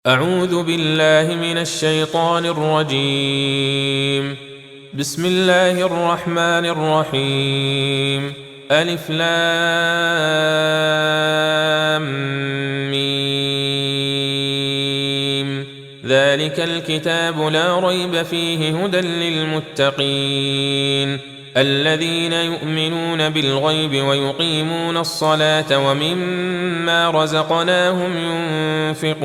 أعوذ بالله من الشيطان الرجيم. بسم الله الرحمن الرحيم. ألف لام ميم. ذلك الكتاب لا ريب فيه هدى للمتقين الذين يؤمنون بالغيب ويقيمون الصلاة ومما رزقناهم ينفقون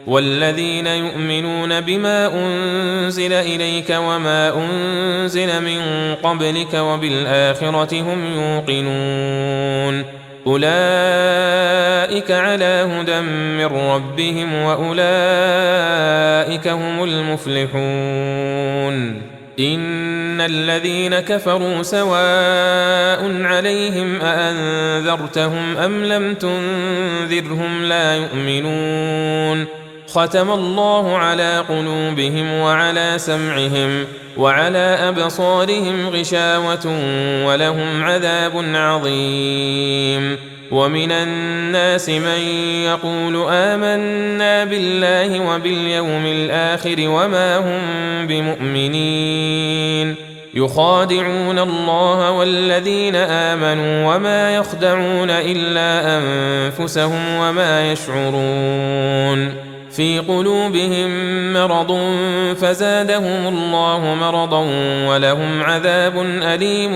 والذين يؤمنون بما أنزل إليك وما أنزل من قبلك وبالآخرة هم يوقنون أولئك على هدى من ربهم وأولئك هم المفلحون إن الذين كفروا سواء عليهم أأنذرتهم أم لم تنذرهم لا يؤمنون ختم الله على قلوبهم وعلى سمعهم وعلى أبصارهم غشاوة ولهم عذاب عظيم ومن الناس من يقول آمنا بالله وباليوم الآخر وما هم بمؤمنين يخادعون الله والذين آمنوا وما يخدعون إلا أنفسهم وما يشعرون في قلوبهم مرض فزادهم الله مرضا ولهم عذاب أليم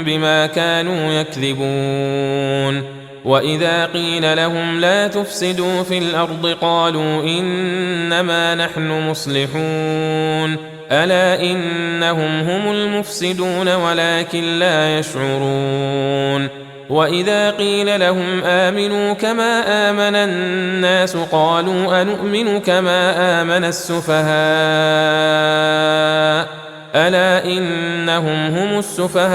بما كانوا يكذبون وإذا قيل لهم لا تفسدوا في الأرض قالوا إنما نحن مصلحون ألا إنهم هم المفسدون ولكن لا يشعرون وإذا قيل لهم آمنوا كما آمن الناس قالوا أنؤمن كما آمن السفهاء ألا إنهم هم السفهاء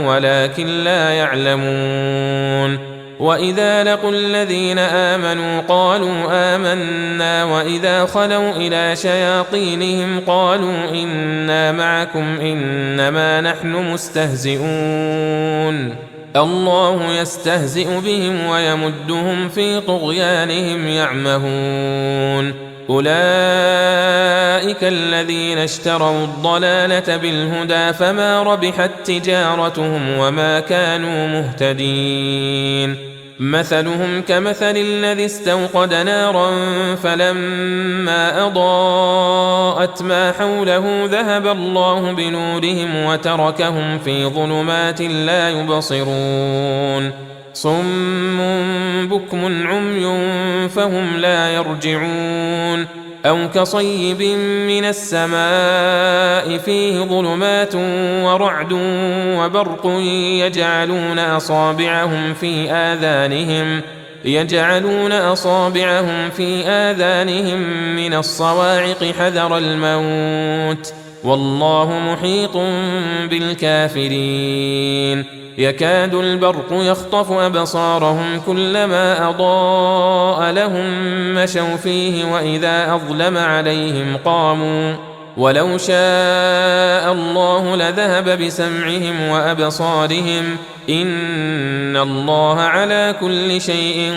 ولكن لا يعلمون وإذا لقوا الذين آمنوا قالوا آمنا وإذا خلوا إلى شياطينهم قالوا إنا معكم إنما نحن مستهزئون الله يستهزئ بهم ويمدهم في طغيانهم يعمهون أولئك الذين اشتروا الضلالة بالهدى فما ربحت تجارتهم وما كانوا مهتدين مثلهم كمثل الذي استوقد نارا فلما أضاءت ما حوله ذهب الله بنورهم وتركهم في ظلمات لا يبصرون صم بكم عمي فهم لا يرجعون أو كصيب من السماء فيه ظلمات ورعد وبرق يجعلون أصابعهم في آذانهم من الصواعق حذر الموت والله محيط بالكافرين يكاد البرق يخطف أبصارهم كلما أضاء لهم مشوا فيه وإذا أظلم عليهم قاموا ولو شاء الله لذهب بسمعهم وأبصارهم إن الله على كل شيء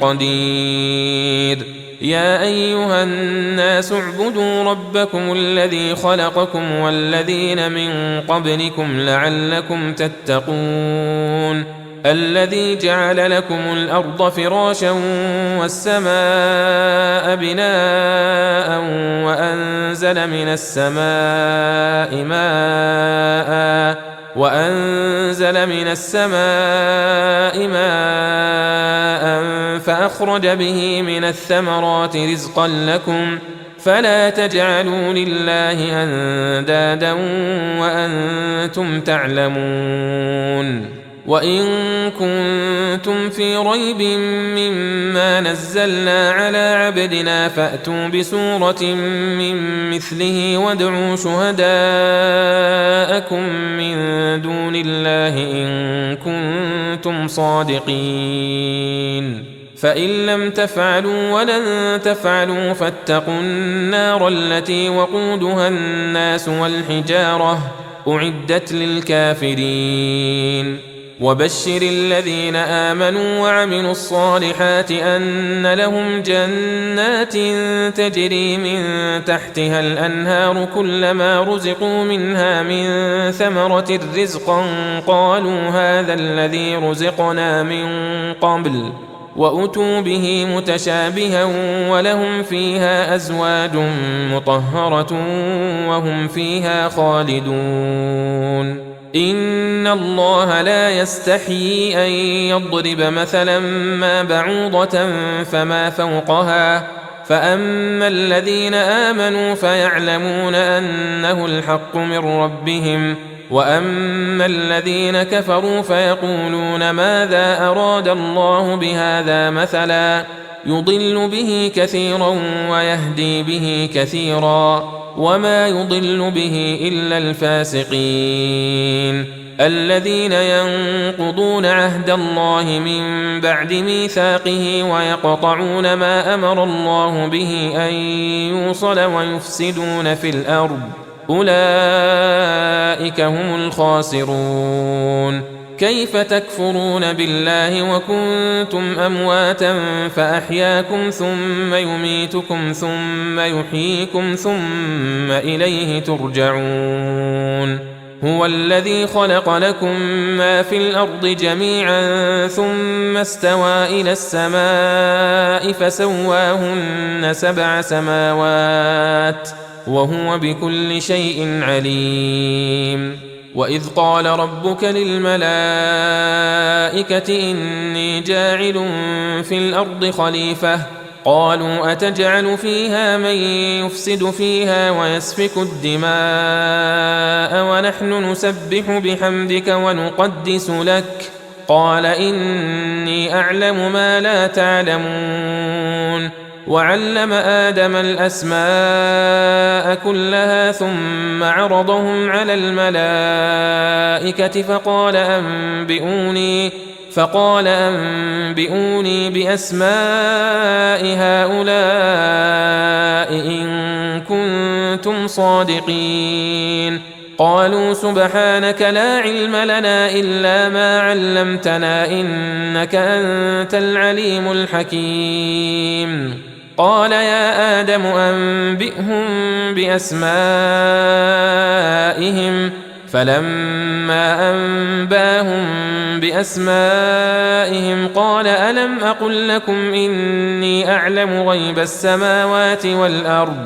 قدير يا أيها الناس اعبدوا ربكم الذي خلقكم والذين من قبلكم لعلكم تتقون الذي جعل لكم الأرض فراشا والسماء بناء وأنزل من السماء ماء فأخرج به من الثمرات رزقا لكم فلا تجعلوا لله أندادا وأنتم تعلمون وإن كنتم في ريب مما نزلنا على عبدنا فأتوا بسورة من مثله وادعوا شهداءكم من دون الله إن كنتم صادقين فإن لم تفعلوا ولن تفعلوا فاتقوا النار التي وقودها الناس والحجارة أعدت للكافرين وبشر الذين آمنوا وعملوا الصالحات أن لهم جنات تجري من تحتها الأنهار كلما رزقوا منها من ثمرة رزقا قالوا هذا الذي رزقنا من قبل وأتوا به متشابها ولهم فيها أزواج مطهرة وهم فيها خالدون إن الله لا يستحيي أن يضرب مثلا ما بعوضة فما فوقها فأما الذين آمنوا فيعلمون أنه الحق من ربهم وأما الذين كفروا فيقولون ماذا أراد الله بهذا مثلا يضل به كثيرا ويهدي به كثيرا وما يضل به إلا الفاسقين الذين ينقضون عهد الله من بعد ميثاقه ويقطعون ما أمر الله به أن يوصل ويفسدون في الأرض أولئك هم الخاسرون كيف تكفرون بالله وكنتم أمواتا فأحياكم ثم يميتكم ثم يحييكم ثم إليه ترجعون هو الذي خلق لكم ما في الأرض جميعا ثم استوى إلى السماء فسواهن 7 سماوات وهو بكل شيء عليم وإذ قال ربك للملائكة إني جاعل في الأرض خليفة قالوا أتجعل فيها من يفسد فيها ويسفك الدماء ونحن نسبح بحمدك ونقدس لك قال إني أعلم ما لا تعلمون وعلم آدم الأسماء كلها ثم عرضهم على الملائكة فقال أنبئوني بأسماء هؤلاء إن كنتم صادقين قالوا سبحانك لا علم لنا إلا ما علمتنا إنك أنت العليم الحكيم قال يا آدم أنبئهم بأسمائهم فلما أنباهم بأسمائهم قال ألم أقل لكم إني أعلم غيب السماوات والأرض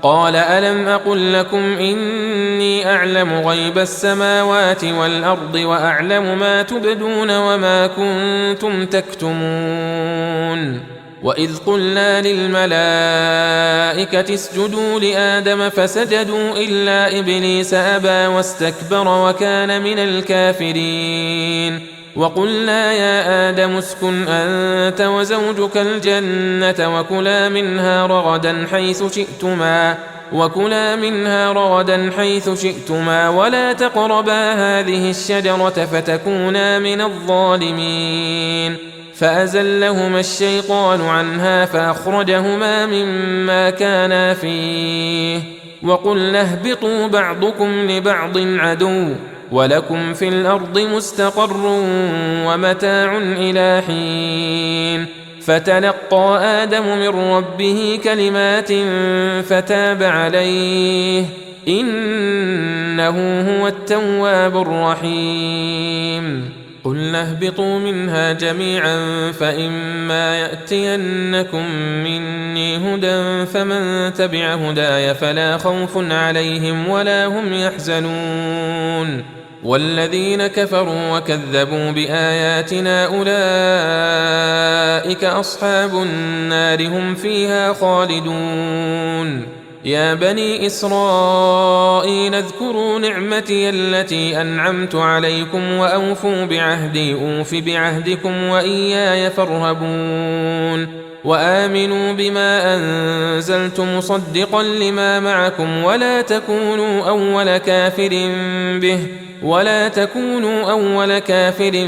قال ألم أقل لكم إني أعلم غيب السماوات والأرض وأعلم ما تبدون وما كنتم تكتمون وإذ قلنا للملائكة اسجدوا لآدم فسجدوا إلا إبليس أبى واستكبر وكان من الكافرين وقلنا يا آدم اسكن أنت وزوجك الجنة وكلا منها رغدا حيث شئتما ولا تقربا هذه الشجرة فتكونا من الظالمين فأزلهما الشيطان عنها فأخرجهما مما كانا فيه وقلنا اهبطوا بعضكم لبعض عدو ولكم في الأرض مستقر ومتاع إلى حين فتلقى آدم من ربه كلمات فتاب عليه إنه هو التواب الرحيم قلنا اهبطوا منها جميعا فإما يأتينكم مني هدى فمن تبع هداي فلا خوف عليهم ولا هم يحزنون والذين كفروا وكذبوا بآياتنا أولئك أصحاب النار هم فيها خالدون يا بني إسرائيل اذكروا نعمتي التي أنعمت عليكم وأوفوا بعهدي أوف بعهدكم وإياي فارهبون وآمنوا بما أنزلت مصدقا لما معكم ولا تكونوا أول كافر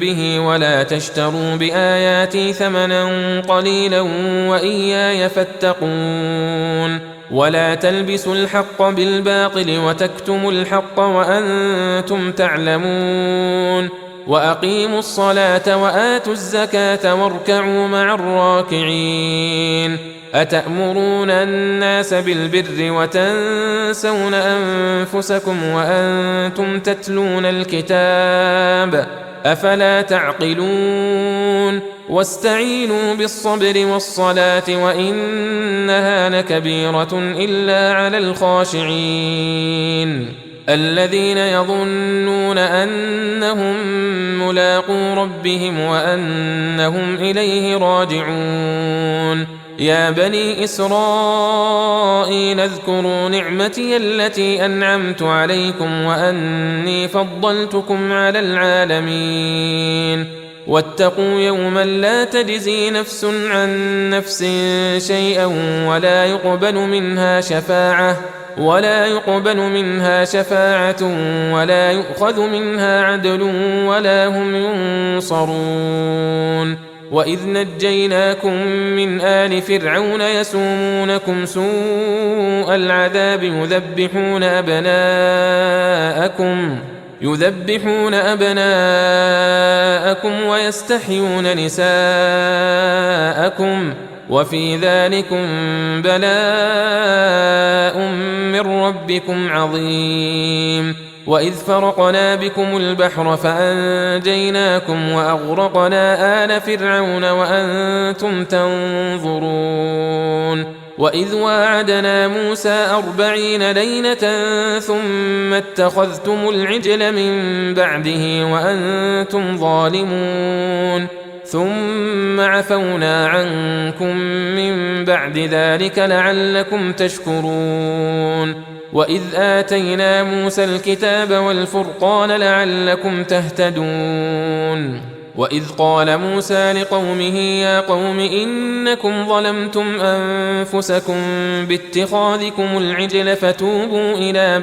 به ولا تشتروا بآياتي ثمنا قليلا وإياي فاتقون ولا تلبسوا الحق بالباطل وتكتموا الحق وأنتم تعلمون وأقيموا الصلاة وآتوا الزكاة واركعوا مع الراكعين أتأمرون الناس بالبر وتنسون أنفسكم وأنتم تتلون الكتاب أفلا تعقلون واستعينوا بالصبر والصلاة وإنها لكبيرة إلا على الخاشعين الذين يظنون أنهم ملاقو ربهم وأنهم إليه راجعون يا بني إسرائيل اذكروا نعمتي التي أنعمت عليكم وأني فضلتكم على العالمين واتقوا يوما لا تجزي نفس عن نفس شيئا ولا يقبل منها شفاعة ولا يؤخذ منها عدل ولا هم ينصرون وإذ نجيناكم من آل فرعون يسومونكم سوء العذاب يذبحون أبناءكم ويستحيون نساءكم وفي ذلكم بلاء من ربكم عظيم وإذ فرقنا بكم البحر فأنجيناكم وأغرقنا آل فرعون وأنتم تنظرون وإذ واعدنا موسى 40 ليلة ثم اتخذتم العجل من بعده وأنتم ظالمون ثم عفونا عنكم من بعد ذلك لعلكم تشكرون وإذ آتينا موسى الكتاب والفرقان لعلكم تهتدون وإذ قال موسى لقومه يا قوم إنكم ظلمتم أنفسكم باتخاذكم العجل فتوبوا إلى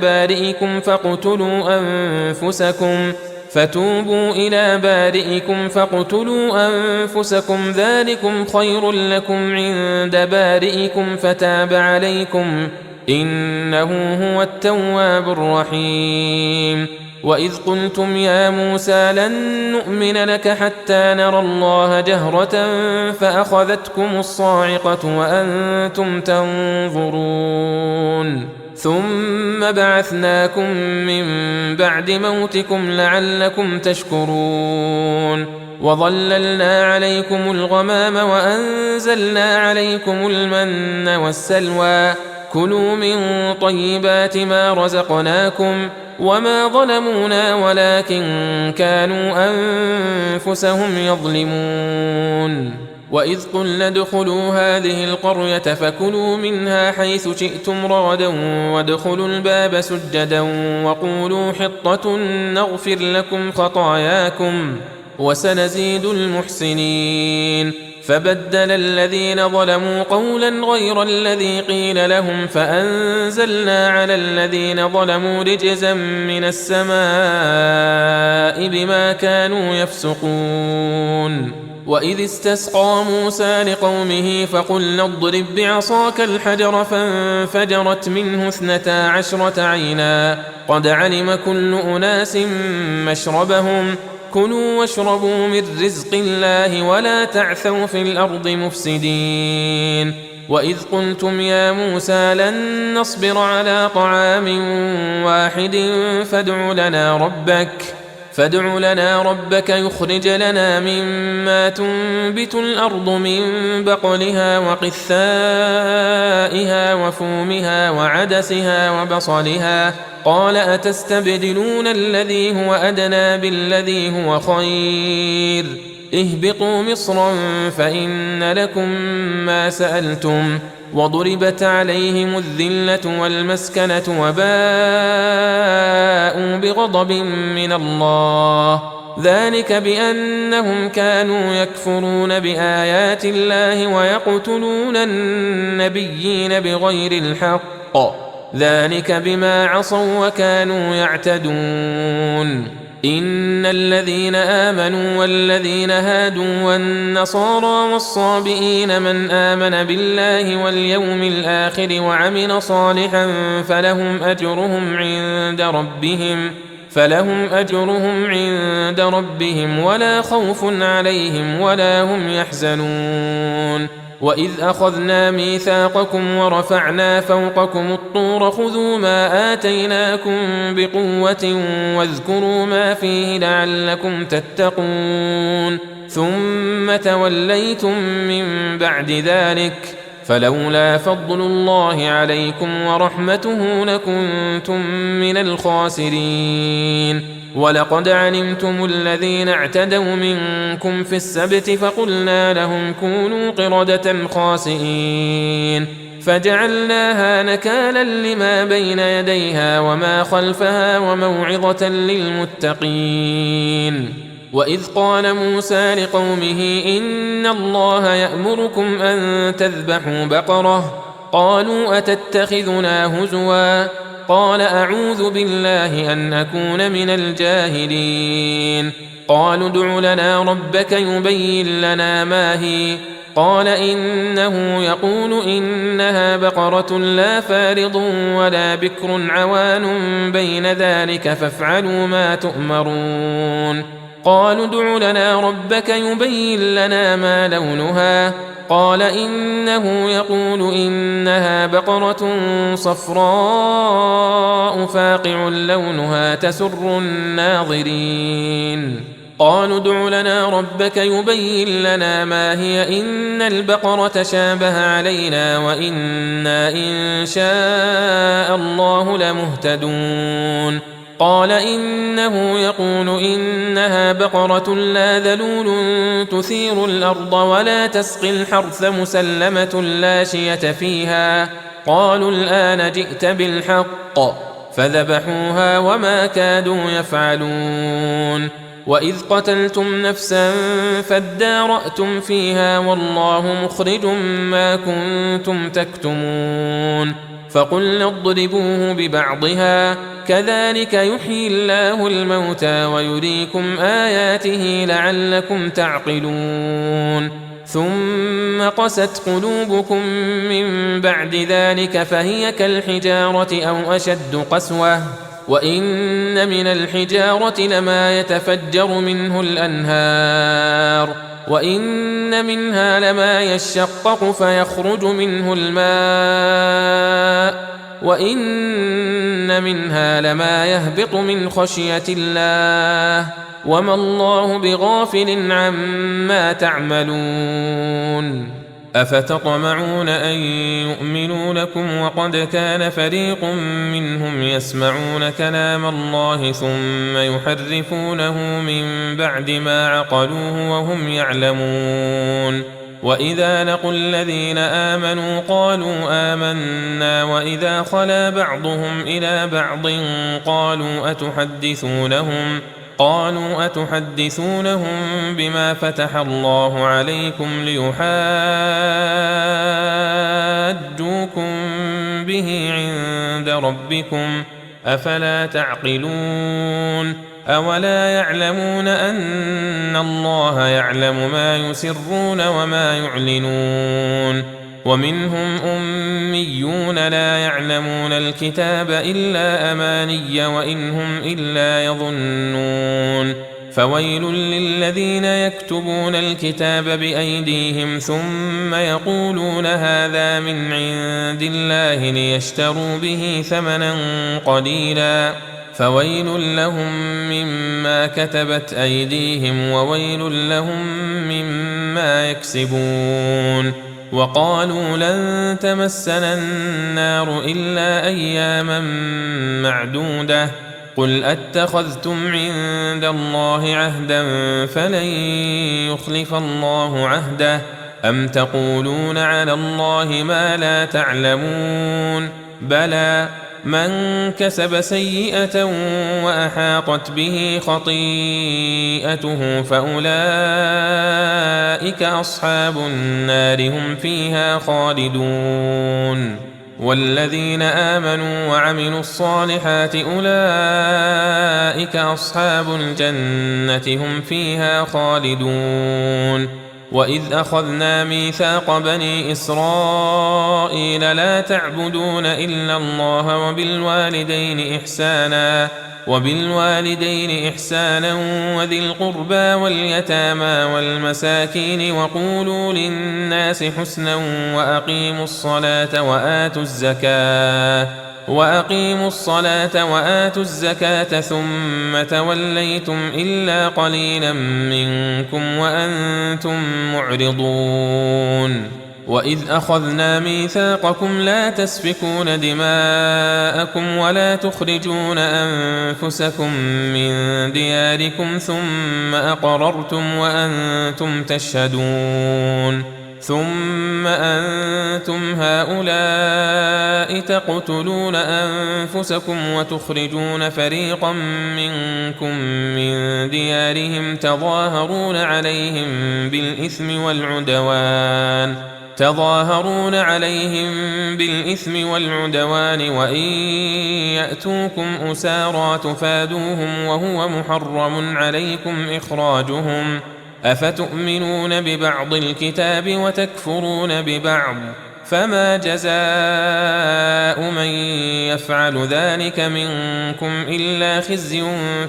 بارئكم فاقتلوا أنفسكم ذلكم خير لكم عند بارئكم فتاب عليكم إنه هو التواب الرحيم وإذ قلتم يا موسى لن نؤمن لك حتى نرى الله جهرة فأخذتكم الصاعقة وأنتم تنظرون ثم بعثناكم من بعد موتكم لعلكم تشكرون وظللنا عليكم الغمام وأنزلنا عليكم المن والسلوى كلوا من طيبات ما رزقناكم وما ظلمونا ولكن كانوا أنفسهم يظلمون وإذ قلنا ادخلوا هذه القرية فكلوا منها حيث شئتم رغدا وادخلوا الباب سجدا وقولوا حطة نغفر لكم خطاياكم وسنزيد المحسنين فبدل الذين ظلموا قولا غير الذي قيل لهم فأنزلنا على الذين ظلموا رجزا من السماء بما كانوا يفسقون وإذ استسقى موسى لقومه فقلنا اضرب بعصاك الحجر فانفجرت منه 12 عينا قد علم كل أناس مشربهم كلوا واشربوا من رزق الله ولا تعثوا في الأرض مفسدين وإذ قلتم يا موسى لن نصبر على طعام واحد فادع لنا ربك يخرج لنا مما تنبت الأرض من بقلها وقثائها وفومها وعدسها وبصلها قال أتستبدلون الذي هو أدنى بالذي هو خير اهبطوا مصرا فإن لكم ما سألتم وضربت عليهم الذلة والمسكنة وباءوا بغضب من الله ذلك بأنهم كانوا يكفرون بآيات الله ويقتلون النبيين بغير الحق ذلك بما عصوا وكانوا يعتدون إن الذين آمنوا والذين هادوا والنصارى والصابئين من آمن بالله واليوم الآخر وعمل صالحا فلهم أجرهم عند ربهم ولا خوف عليهم ولا هم يحزنون وإذ أخذنا ميثاقكم ورفعنا فوقكم الطور خذوا ما آتيناكم بقوة واذكروا ما فيه لعلكم تتقون ثم توليتم من بعد ذلك فلولا فضل الله عليكم ورحمته لكنتم من الخاسرين ولقد علمتم الذين اعتدوا منكم في السبت فقلنا لهم كونوا قردة خاسئين فجعلناها نكالا لما بين يديها وما خلفها وموعظة للمتقين وإذ قال موسى لقومه إن الله يأمركم أن تذبحوا بقرة قالوا أتتخذنا هزوا قال أعوذ بالله أن أكون من الجاهلين قالوا ادع لنا ربك يبين لنا ما هي قال إنه يقول إنها بقرة لا فارض ولا بكر عوان بين ذلك فافعلوا ما تؤمرون قالوا ادع لنا ربك يبين لنا ما لونها قال إنه يقول إنها بقرة صفراء فاقع لونها تسر الناظرين قالوا ادع لنا ربك يبين لنا ما هي إن البقرة شابه علينا وإنا إن شاء الله لمهتدون قال إنه يقول إنها بقرة لا ذلول تثير الأرض ولا تسقي الحرث مسلمة لا شية فيها قالوا الآن جئت بالحق فذبحوها وما كادوا يفعلون وإذ قتلتم نفسا فادارأتم فيها والله مخرج ما كنتم تكتمون فقلنا اضربوه ببعضها كذلك يحيي الله الموتى ويريكم آياته لعلكم تعقلون ثم قست قلوبكم من بعد ذلك فهي كالحجارة أو أشد قسوة وإن من الحجارة لما يتفجر منه الأنهار وإن منها لما يشقق فيخرج منه الماء وإن منها لما يهبط من خشية الله وما الله بغافل عما تعملون أفتطمعون أن يؤمنوا لكم وقد كان فريق منهم يسمعون كلام الله ثم يحرفونه من بعد ما عقلوه وهم يعلمون وإذا لقوا الذين آمنوا قالوا آمنا وإذا خلا بعضهم إلى بعض قالوا أتحدثونهم بما فتح الله عليكم ليحاجوكم به عند ربكم أفلا تعقلون أولا يعلمون أن الله يعلم ما يسرون وما يعلنون ومنهم أميون لا يعلمون الكتاب إلا أماني وإن هم إلا يظنون فويل للذين يكتبون الكتاب بأيديهم ثم يقولون هذا من عند الله ليشتروا به ثمنا قليلا فويل لهم مما كتبت أيديهم وويل لهم مما يكسبون وقالوا لن تمسنا النار إلا أياما معدودة قل أتخذتم عند الله عهدا فلن يخلف الله عهده أم تقولون على الله ما لا تعلمون بلى من كسب سيئة وأحاطت به خطيئته فأولئك أصحاب النار هم فيها خالدون والذين آمنوا وعملوا الصالحات أولئك أصحاب الجنة هم فيها خالدون وإذ أخذنا ميثاق بني إسرائيل لا تعبدون إلا الله وبالوالدين إحسانا وبالوالدين إحسانا وذي القربى واليتامى والمساكين وقولوا للناس حسنا وأقيموا الصلاة وآتوا الزكاة ثم توليتم إلا قليلا منكم وأنتم معرضون وإذ أخذنا ميثاقكم لا تسفكون دماءكم ولا تخرجون أنفسكم من دياركم ثم أقررتم وأنتم تشهدون ثم أنتم هؤلاء تقتلون أنفسكم وتخرجون فريقا منكم من ديارهم تظاهرون عليهم بالإثم والعدوان وإن يأتوكم أسارى تفادوهم وهو محرم عليكم إخراجهم أفتؤمنون ببعض الكتاب وتكفرون ببعض فما جزاء من يفعل ذلك منكم إلا خزي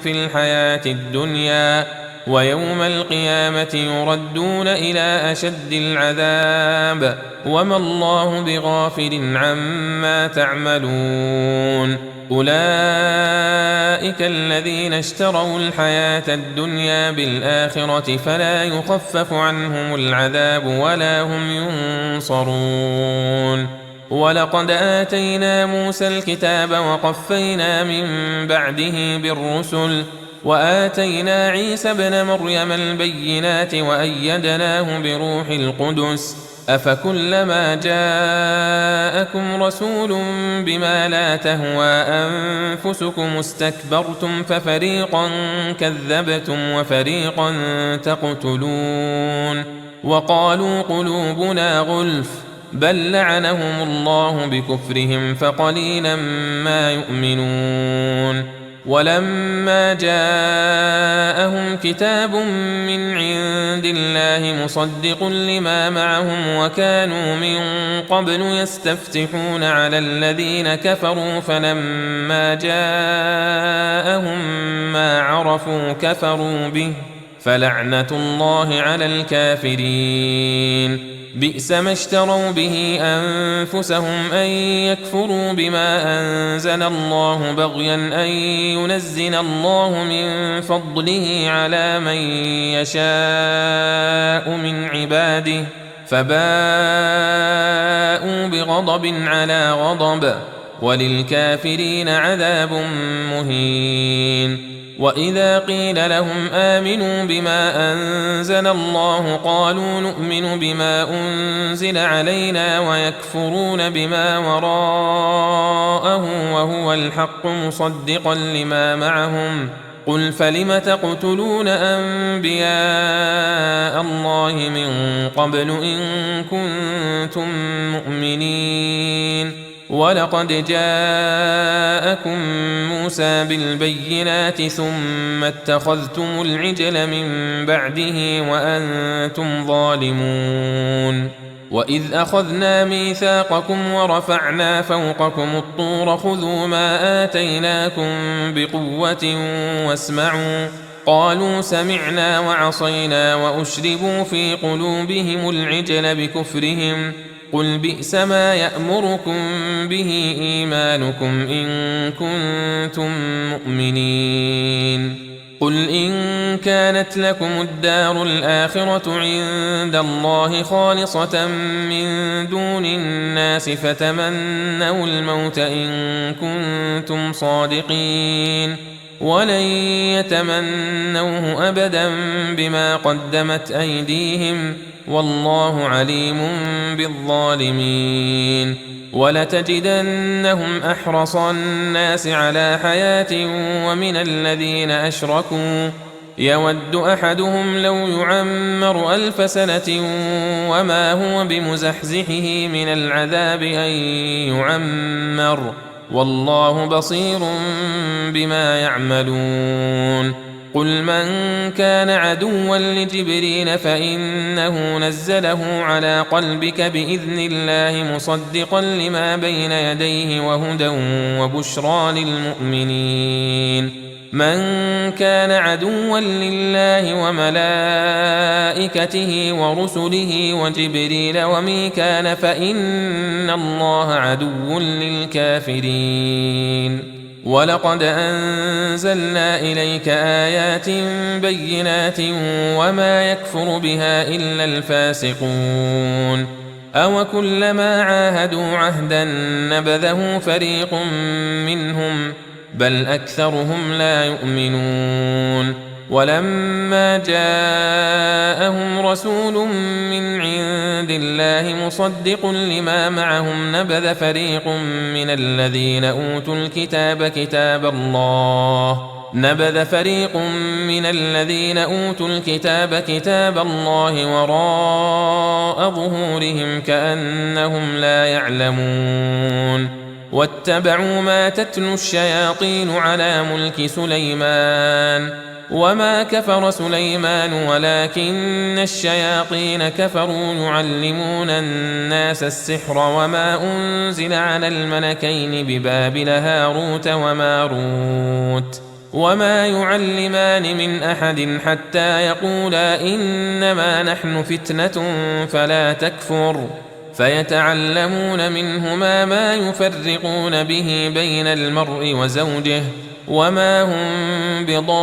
في الحياة الدنيا ويوم القيامة يردون إلى أشد العذاب وما الله بغافل عما تعملون أولئك الذين اشتروا الحياة الدنيا بالآخرة فلا يخفف عنهم العذاب ولا هم ينصرون ولقد آتينا موسى الكتاب وقفينا من بعده بالرسل وآتينا عيسى ابن مريم البينات وأيدناه بروح القدس أفكلما جاءكم رسول بما لا تهوى أنفسكم استكبرتم ففريقا كذبتم وفريقا تقتلون وقالوا قلوبنا غلف بل لعنهم الله بكفرهم فقليلا ما يؤمنون ولما جاءهم كتاب من عند الله مصدق لما معهم وكانوا من قبل يستفتحون على الذين كفروا فلما جاءهم ما عرفوا كفروا به فلعنة الله على الكافرين بئس ما اشتروا به أنفسهم أن يكفروا بما أنزل الله بغيا أن ينزل الله من فضله على من يشاء من عباده فباءوا بغضب على غضب وللكافرين عذاب مهين وإذا قيل لهم آمنوا بما أنزل الله قالوا نؤمن بما أنزل علينا ويكفرون بما وراءه وهو الحق مصدقا لما معهم قل فلم تقتلون أنبياء الله من قبل إن كنتم مؤمنين ولقد جاءكم موسى بالبينات ثم اتخذتم العجل من بعده وأنتم ظالمون وإذ أخذنا ميثاقكم ورفعنا فوقكم الطور خذوا ما آتيناكم بقوة واسمعوا قالوا سمعنا وعصينا وأشربوا في قلوبهم العجل بكفرهم قل بئس ما يأمركم به إيمانكم إن كنتم مؤمنين قل إن كانت لكم الدار الآخرة عند الله خالصة من دون الناس فتمنوا الموت إن كنتم صادقين ولن يتمنوه أبدا بما قدمت أيديهم والله عليم بالظالمين ولتجدنهم أحرص الناس على حياة ومن الذين أشركوا يود أحدهم لو يعمر 1000 سنة وما هو بمزحزحه من العذاب أن يعمر والله بصير بما يعملون قل من كان عدوا لجبريل فإنه نزله على قلبك بإذن الله مصدقا لما بين يديه وهدى وبشرى للمؤمنين من كان عدوا لله وملائكته ورسله وجبريل وميكال فإن الله عدو للكافرين ولقد أنزلنا إليك آيات بينات وما يكفر بها إلا الفاسقون أو كلما عاهدوا عهدا نبذه فريق منهم بل أكثرهم لا يؤمنون ولما جاءهم رسول من عند الله مصدق لما معهم نبذ فريق من الذين أوتوا الكتاب كتاب الله وراء ظهورهم كأنهم لا يعلمون واتبعوا ما تتلو الشياطين على ملك سليمان وما كفر سليمان ولكن الشياطين كفروا يعلمون الناس السحر وما أنزل على الملكين ببابل هاروت وماروت وما يعلمان من أحد حتى يقولا إنما نحن فتنة فلا تكفر فيتعلمون منهما ما يفرقون به بين المرء وزوجه وما هم بضارين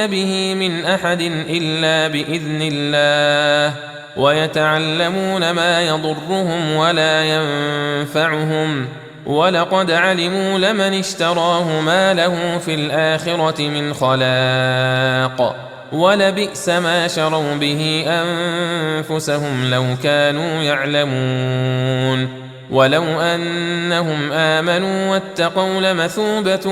به من أحد إلا بإذن الله ويتعلمون ما يضرهم ولا ينفعهم ولقد علموا لمن اشتراه ما له في الآخرة من خلاق ولبئس ما شروا به أنفسهم لو كانوا يعلمون ولو أنهم آمنوا واتقوا لمثوبة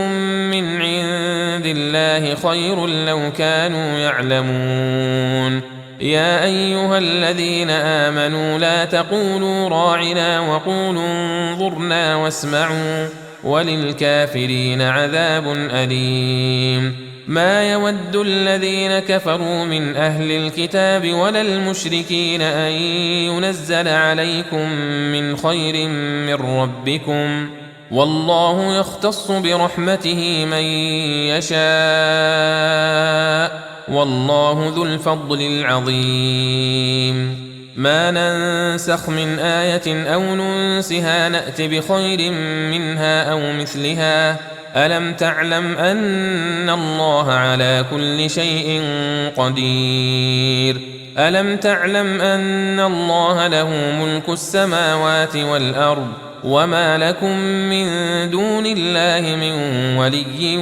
من عند الله خير لو كانوا يعلمون يا أيها الذين آمنوا لا تقولوا راعنا وقولوا انظرنا واسمعوا وللكافرين عذاب أليم ما يود الذين كفروا من أهل الكتاب ولا المشركين أن ينزل عليكم من خير من ربكم والله يختص برحمته من يشاء والله ذو الفضل العظيم ما ننسخ من آية أو ننسها نأت بخير منها أو مثلها ألم تعلم أن الله على كل شيء قدير ألم تعلم أن الله له ملك السماوات والأرض وما لكم من دون الله من ولي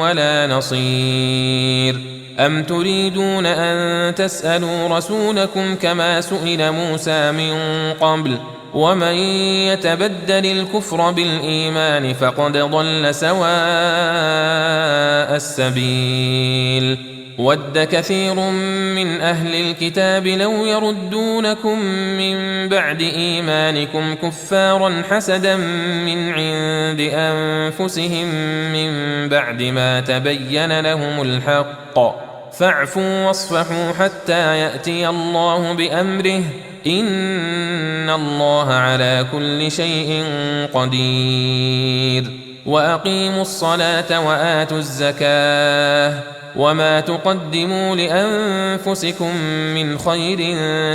ولا نصير أم تريدون أن تسألوا رسولكم كما سئل موسى من قبل ومن يتبدل الكفر بالإيمان فقد ضل سواء السبيل ود كثير من أهل الكتاب لو يردونكم من بعد إيمانكم كفارا حسدا من عند أنفسهم من بعد ما تبين لهم الحق فاعفوا واصفحوا حتى يأتي الله بأمره إن الله على كل شيء قدير وأقيموا الصلاة وآتوا الزكاة وما تقدموا لأنفسكم من خير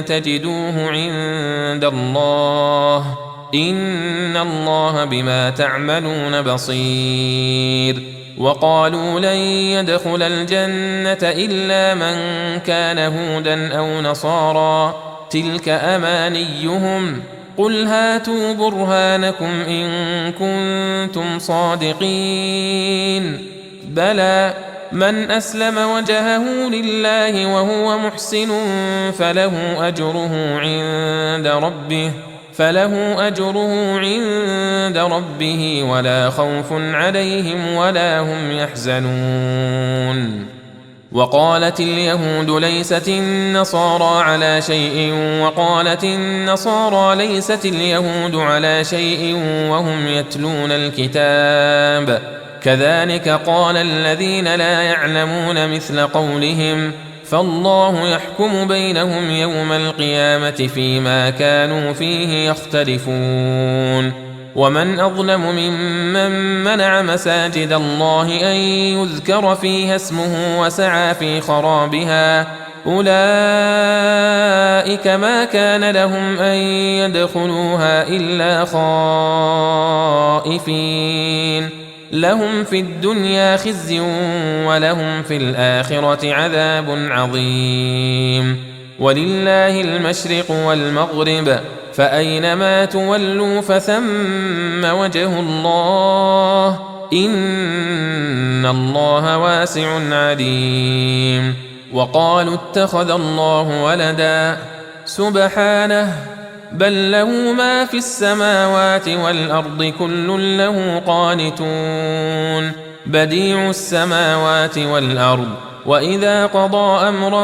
تجدوه عند الله إن الله بما تعملون بصير وقالوا لن يدخل الجنة إلا من كان هودا أو نصارى تلك أمانيهم قل هاتوا برهانكم إن كنتم صادقين بلى من أسلم وجهه لله وهو محسن فله أجره عند ربه ولا خوف عليهم ولا هم يحزنون وقالت اليهود ليست النصارى على شيء وقالت النصارى ليست اليهود على شيء وهم يتلون الكتاب كذلك قال الذين لا يعلمون مثل قولهم فالله يحكم بينهم يوم القيامة فيما كانوا فيه يختلفون ومن أظلم ممن منع مساجد الله أن يذكر فيها اسمه وسعى في خرابها أولئك ما كان لهم أن يدخلوها إلا خائفين لهم في الدنيا خزي ولهم في الآخرة عذاب عظيم ولله المشرق والمغرب فأينما تولوا فثم وجه الله إن الله واسع عليم وقالوا اتخذ الله ولدا سبحانه بل له ما في السماوات والأرض كل له قانتون بديع السماوات والأرض وإذا قضى أمرا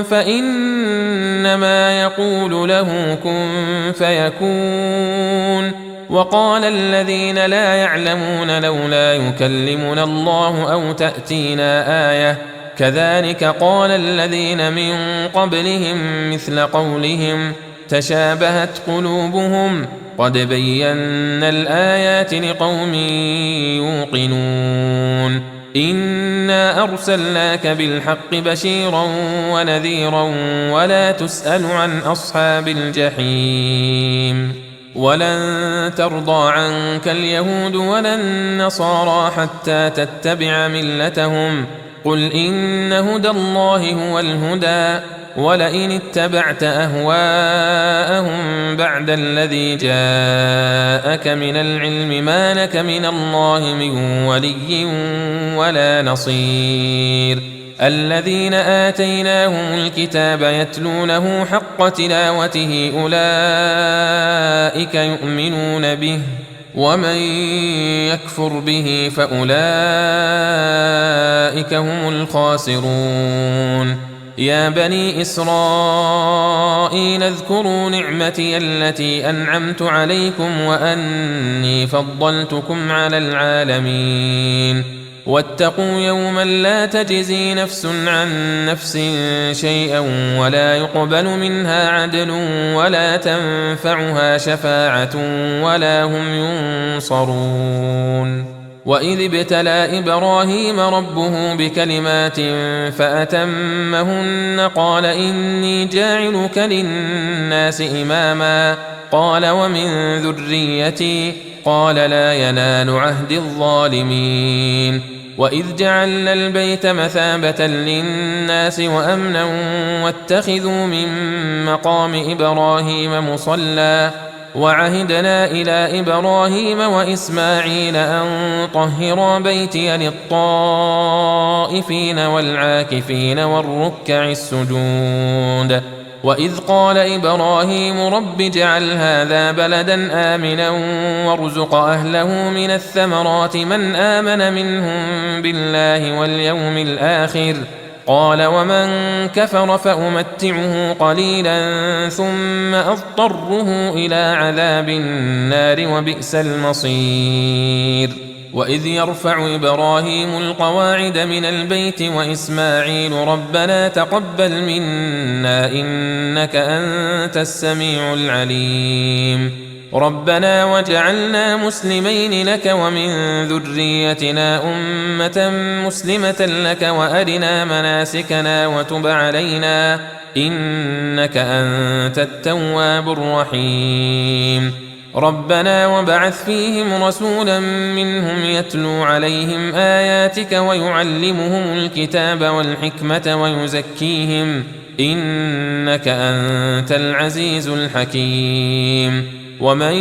فإنما يقول له كن فيكون وقال الذين لا يعلمون لولا يكلمنا الله أو تأتينا آية كذلك قال الذين من قبلهم مثل قولهم تشابهت قلوبهم قد بينا الآيات لقوم يوقنون إنا أرسلناك بالحق بشيرا ونذيرا ولا تسأل عن أصحاب الجحيم ولن ترضى عنك اليهود ولا النصارى حتى تتبع ملتهم قل إن هدى الله هو الهدى ولئن اتبعت أهواءهم بعد الذي جاءك من العلم ما لك من الله من ولي ولا نصير الذين آتيناهم الكتاب يتلونه حق تلاوته أولئك يؤمنون به ومن يكفر به فأولئك هم الخاسرون يا بني إسرائيل اذكروا نعمتي التي أنعمت عليكم وأني فضلتكم على العالمين واتقوا يوما لا تجزي نفس عن نفس شيئا ولا يقبل منها عدل ولا تنفعها شفاعة ولا هم ينصرون وإذ ابتلى إبراهيم ربه بكلمات فأتمهن قال إني جاعلك للناس إماما قال ومن ذريتي قال لا ينال عهد الظالمين وإذ جعلنا البيت مثابة للناس وأمنا واتخذوا من مقام إبراهيم مصلى وعهدنا إلى إبراهيم وإسماعيل أن طهرا بيتي للطائفين والعاكفين والركع السجود وإذ قال إبراهيم رب اجعل هذا بلدا آمنا وارزق أهله من الثمرات من آمن منهم بالله واليوم الآخر قال ومن كفر فأمتعه قليلا ثم أضطره إلى عذاب النار وبئس المصير وإذ يرفع إبراهيم القواعد من البيت وإسماعيل ربنا تقبل منا إنك أنت السميع العليم ربنا وجعلنا مسلمين لك ومن ذريتنا أمة مسلمة لك وأرنا مناسكنا وتب علينا إنك أنت التواب الرحيم ربنا وبعث فيهم رسولا منهم يتلو عليهم آياتك ويعلمهم الكتاب والحكمة ويزكيهم إنك أنت العزيز الحكيم ومن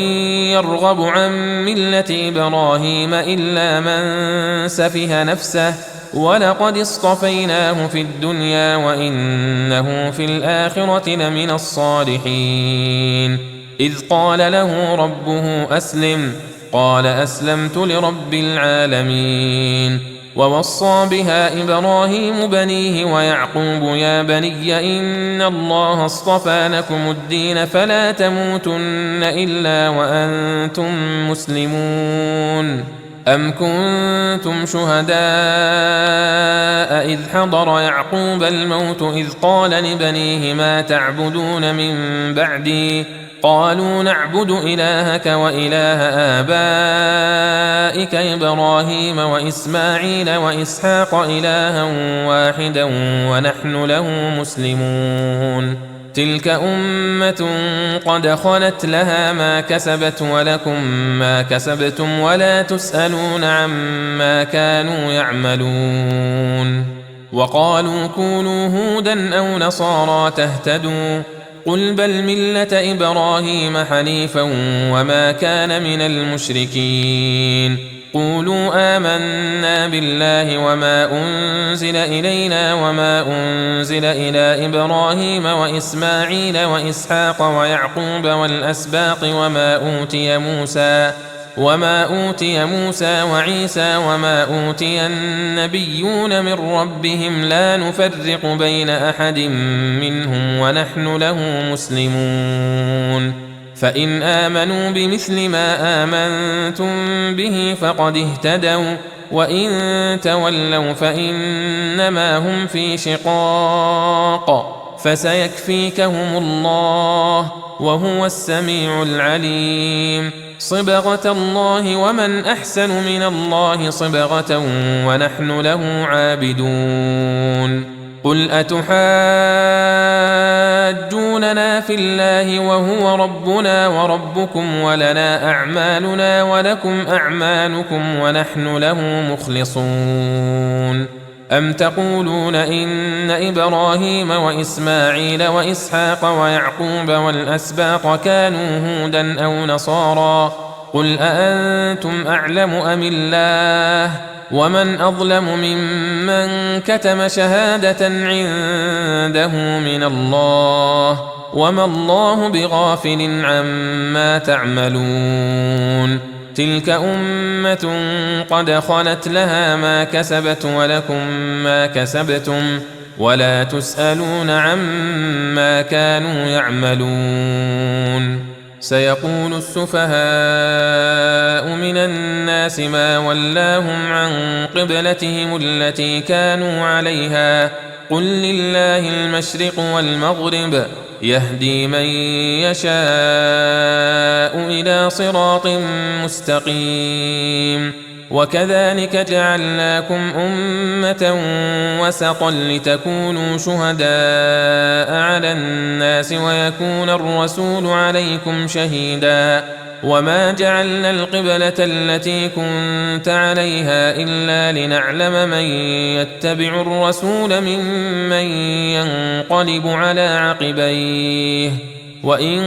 يرغب عن ملة إبراهيم إلا من سفه نفسه ولقد اصطفيناه في الدنيا وإنه في الآخرة لمن الصالحين إذ قال له ربه أسلم قال أسلمت لرب العالمين ووصى بها إبراهيم بنيه ويعقوب يا بني إن الله اصطفى لكم الدين فلا تموتن إلا وأنتم مسلمون أم كنتم شهداء إذ حضر يعقوب الموت إذ قال لبنيه ما تعبدون من بعدي قالوا نعبد إلهك وإله آبائك إبراهيم وإسماعيل وإسحاق إلها واحدا ونحن له مسلمون تلك أمة قد خلت لها ما كسبت ولكم ما كسبتم ولا تسألون عما كانوا يعملون وقالوا كونوا هودا أو نصارى تهتدوا قل بل ملة إبراهيم حنيفا وما كان من المشركين قولوا آمنا بالله وما أنزل إلينا وما أنزل إلى إبراهيم وإسماعيل وإسحاق ويعقوب والأسباط وما أوتي موسى وعيسى وما أوتي النبيون من ربهم لا نفرق بين أحد منهم ونحن له مسلمون فإن آمنوا بمثل ما آمنتم به فقد اهتدوا وإن تولوا فإنما هم في شقاق فسيكفيكهم الله وهو السميع العليم صبغة الله ومن أحسن من الله صبغة ونحن له عابدون قل أتحاجوننا في الله وهو ربنا وربكم ولنا أعمالنا ولكم أعمالكم ونحن له مخلصون أم تقولون إن إبراهيم وإسماعيل وإسحاق ويعقوب والأسباط كانوا هودا أو نصارى قل أأنتم أعلم أم الله ومن أظلم ممن كتم شهادة عنده من الله وما الله بغافل عما تعملون تلك أمة قد خلت لها ما كسبت ولكم ما كسبتم ولا تسألون عما كانوا يعملون سيقول السفهاء من الناس ما ولاهم عن قبلتهم التي كانوا عليها قل لله المشرق والمغرب يهدي من يشاء إلى صراط مستقيم وكذلك جعلناكم أمة وسطا لتكونوا شهداء على الناس ويكون الرسول عليكم شهيدا وما جعلنا القبلة التي كنت عليها إلا لنعلم من يتبع الرسول ممن ينقلب على عقبيه وإن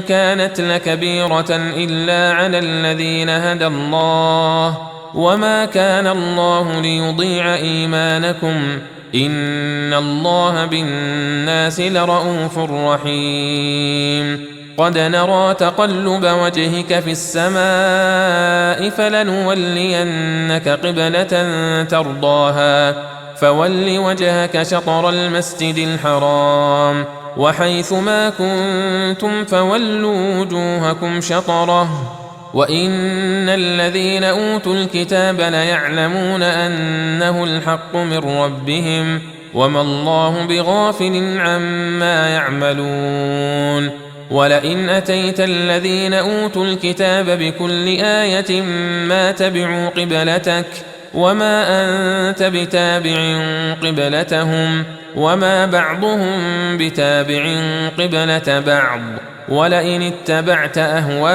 كانت لكبيرة إلا على الذين هدى الله وما كان الله ليضيع إيمانكم إن الله بالناس لرءوف رحيم قد نرى تقلب وجهك في السماء فلنولينك قبلة ترضاها فول وجهك شطر المسجد الحرام وحيث ما كنتم فولوا وجوهكم شطره وإن الذين أوتوا الكتاب ليعلمون أنه الحق من ربهم وما الله بغافل عما يعملون ولئن أتيت الذين أوتوا الكتاب بكل آية ما تبعوا قبلتك وما أنت بتابع قبلتهم وما بعضهم بتابع قبلة بعض ولئن اتبعت أهواءهم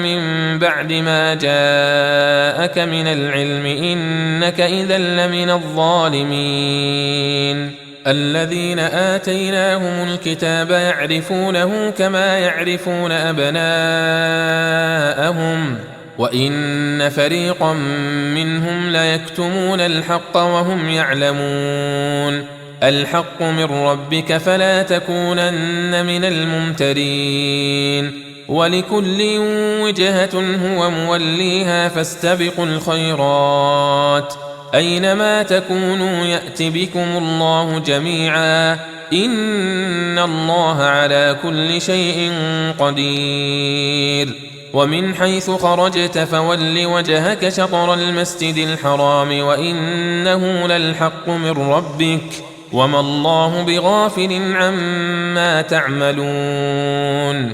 من بعد ما جاءك من العلم إنك إذا لمن الظالمين الذين آتيناهم الكتاب يعرفونه كما يعرفون أبناءهم وإن فريقا منهم ليكتمون الحق وهم يعلمون الحق من ربك فلا تكونن من الممترين ولكل وجهة هو موليها فاستبقوا الخيرات أينما تكونوا يأت بكم الله جميعا إن الله على كل شيء قدير ومن حيث خرجت فول وجهك شطر المسجد الحرام وإنه للحق من ربك وما الله بغافل عما تعملون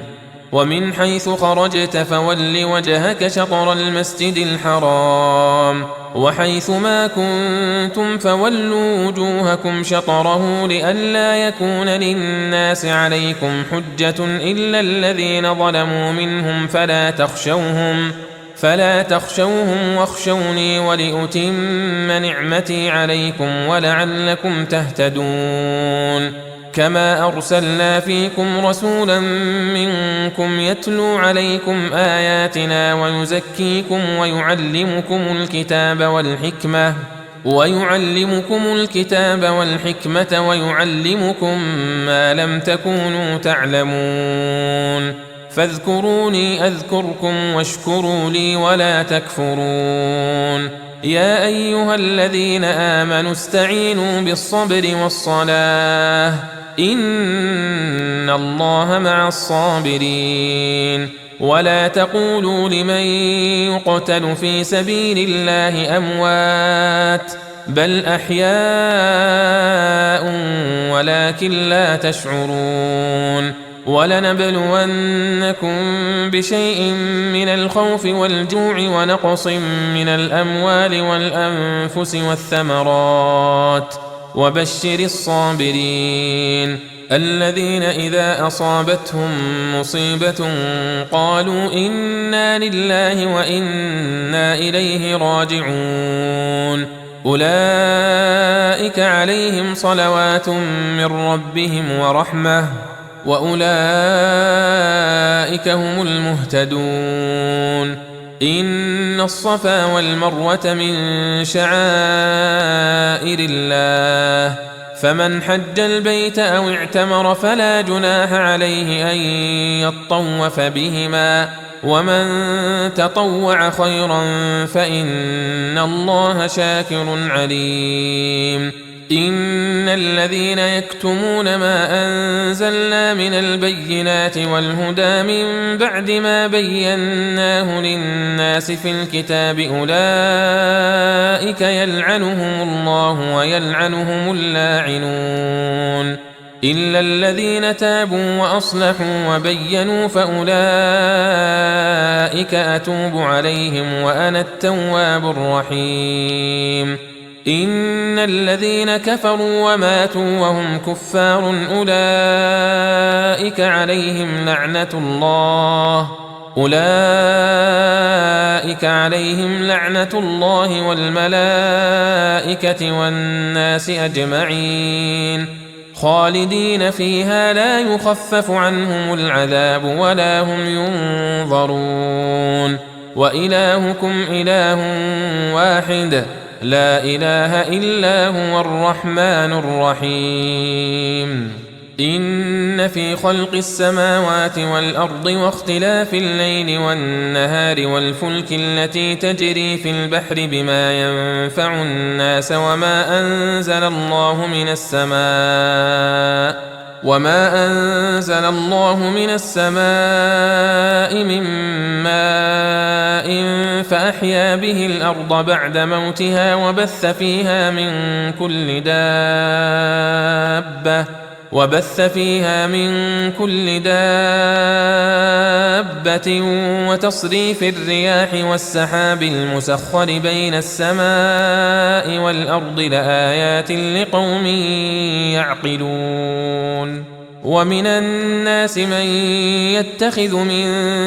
ومن حيث خرجت فول وجهك شطر المسجد الحرام وحيث ما كنتم فولوا وجوهكم شطره لئلا يكون للناس عليكم حجة إلا الذين ظلموا منهم فلا تخشوهم واخشوني ولأتم نعمتي عليكم ولعلكم تهتدون كما أرسلنا فيكم رسولا منكم يتلو عليكم آياتنا ويزكيكم ويعلمكم الكتاب والحكمة ويعلمكم ما لم تكونوا تعلمون فاذكروني أذكركم واشكروا لي ولا تكفرون يا أيها الذين آمنوا استعينوا بالصبر والصلاة إن الله مع الصابرين ولا تقولوا لمن يقتل في سبيل الله أموات بل أحياء ولكن لا تشعرون ولنبلونكم بشيء من الخوف والجوع ونقص من الأموال والأنفس والثمرات وبشر الصابرين الذين إذا أصابتهم مصيبة قالوا إنا لله وإنا إليه راجعون أولئك عليهم صلوات من ربهم ورحمة وأولئك هم المهتدون إن الصفا والمروة من شعائر الله فمن حج البيت أو اعتمر فلا جناح عليه أن يطوف بهما ومن تطوع خيرا فإن الله شاكر عليم إن الذين يكتمون ما أنزلنا من البينات والهدى من بعد ما بيناه للناس في الكتاب أولئك يلعنهم الله ويلعنهم اللاعنون إلا الذين تابوا وأصلحوا وبينوا فأولئك أتوب عليهم وأنا التواب الرحيم إن الذين كفروا وماتوا وهم كفار أولئك عليهم لعنة الله والملائكة والناس أجمعين خالدين فيها لا يخفف عنهم العذاب ولا هم ينظرون وإلهكم إله واحد لا إله إلا هو الرحمن الرحيم إن في خلق السماوات والأرض واختلاف الليل والنهار والفلك التي تجري في البحر بما ينفع الناس وما أنزل الله من السماء من ماء فأحيا به الأرض بعد موتها وبث فيها من كل دابة وتصريف الرياح والسحاب المسخر بين السماء والأرض لآيات لقوم يعقلون ومن الناس من يتخذ من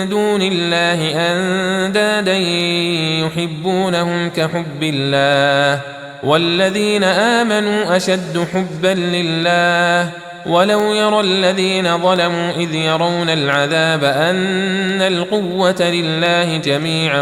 دون الله أندادا يحبونهم كحب الله والذين آمنوا أشد حبا لله ولو يرى الذين ظلموا إذ يرون العذاب أن القوة لله جميعا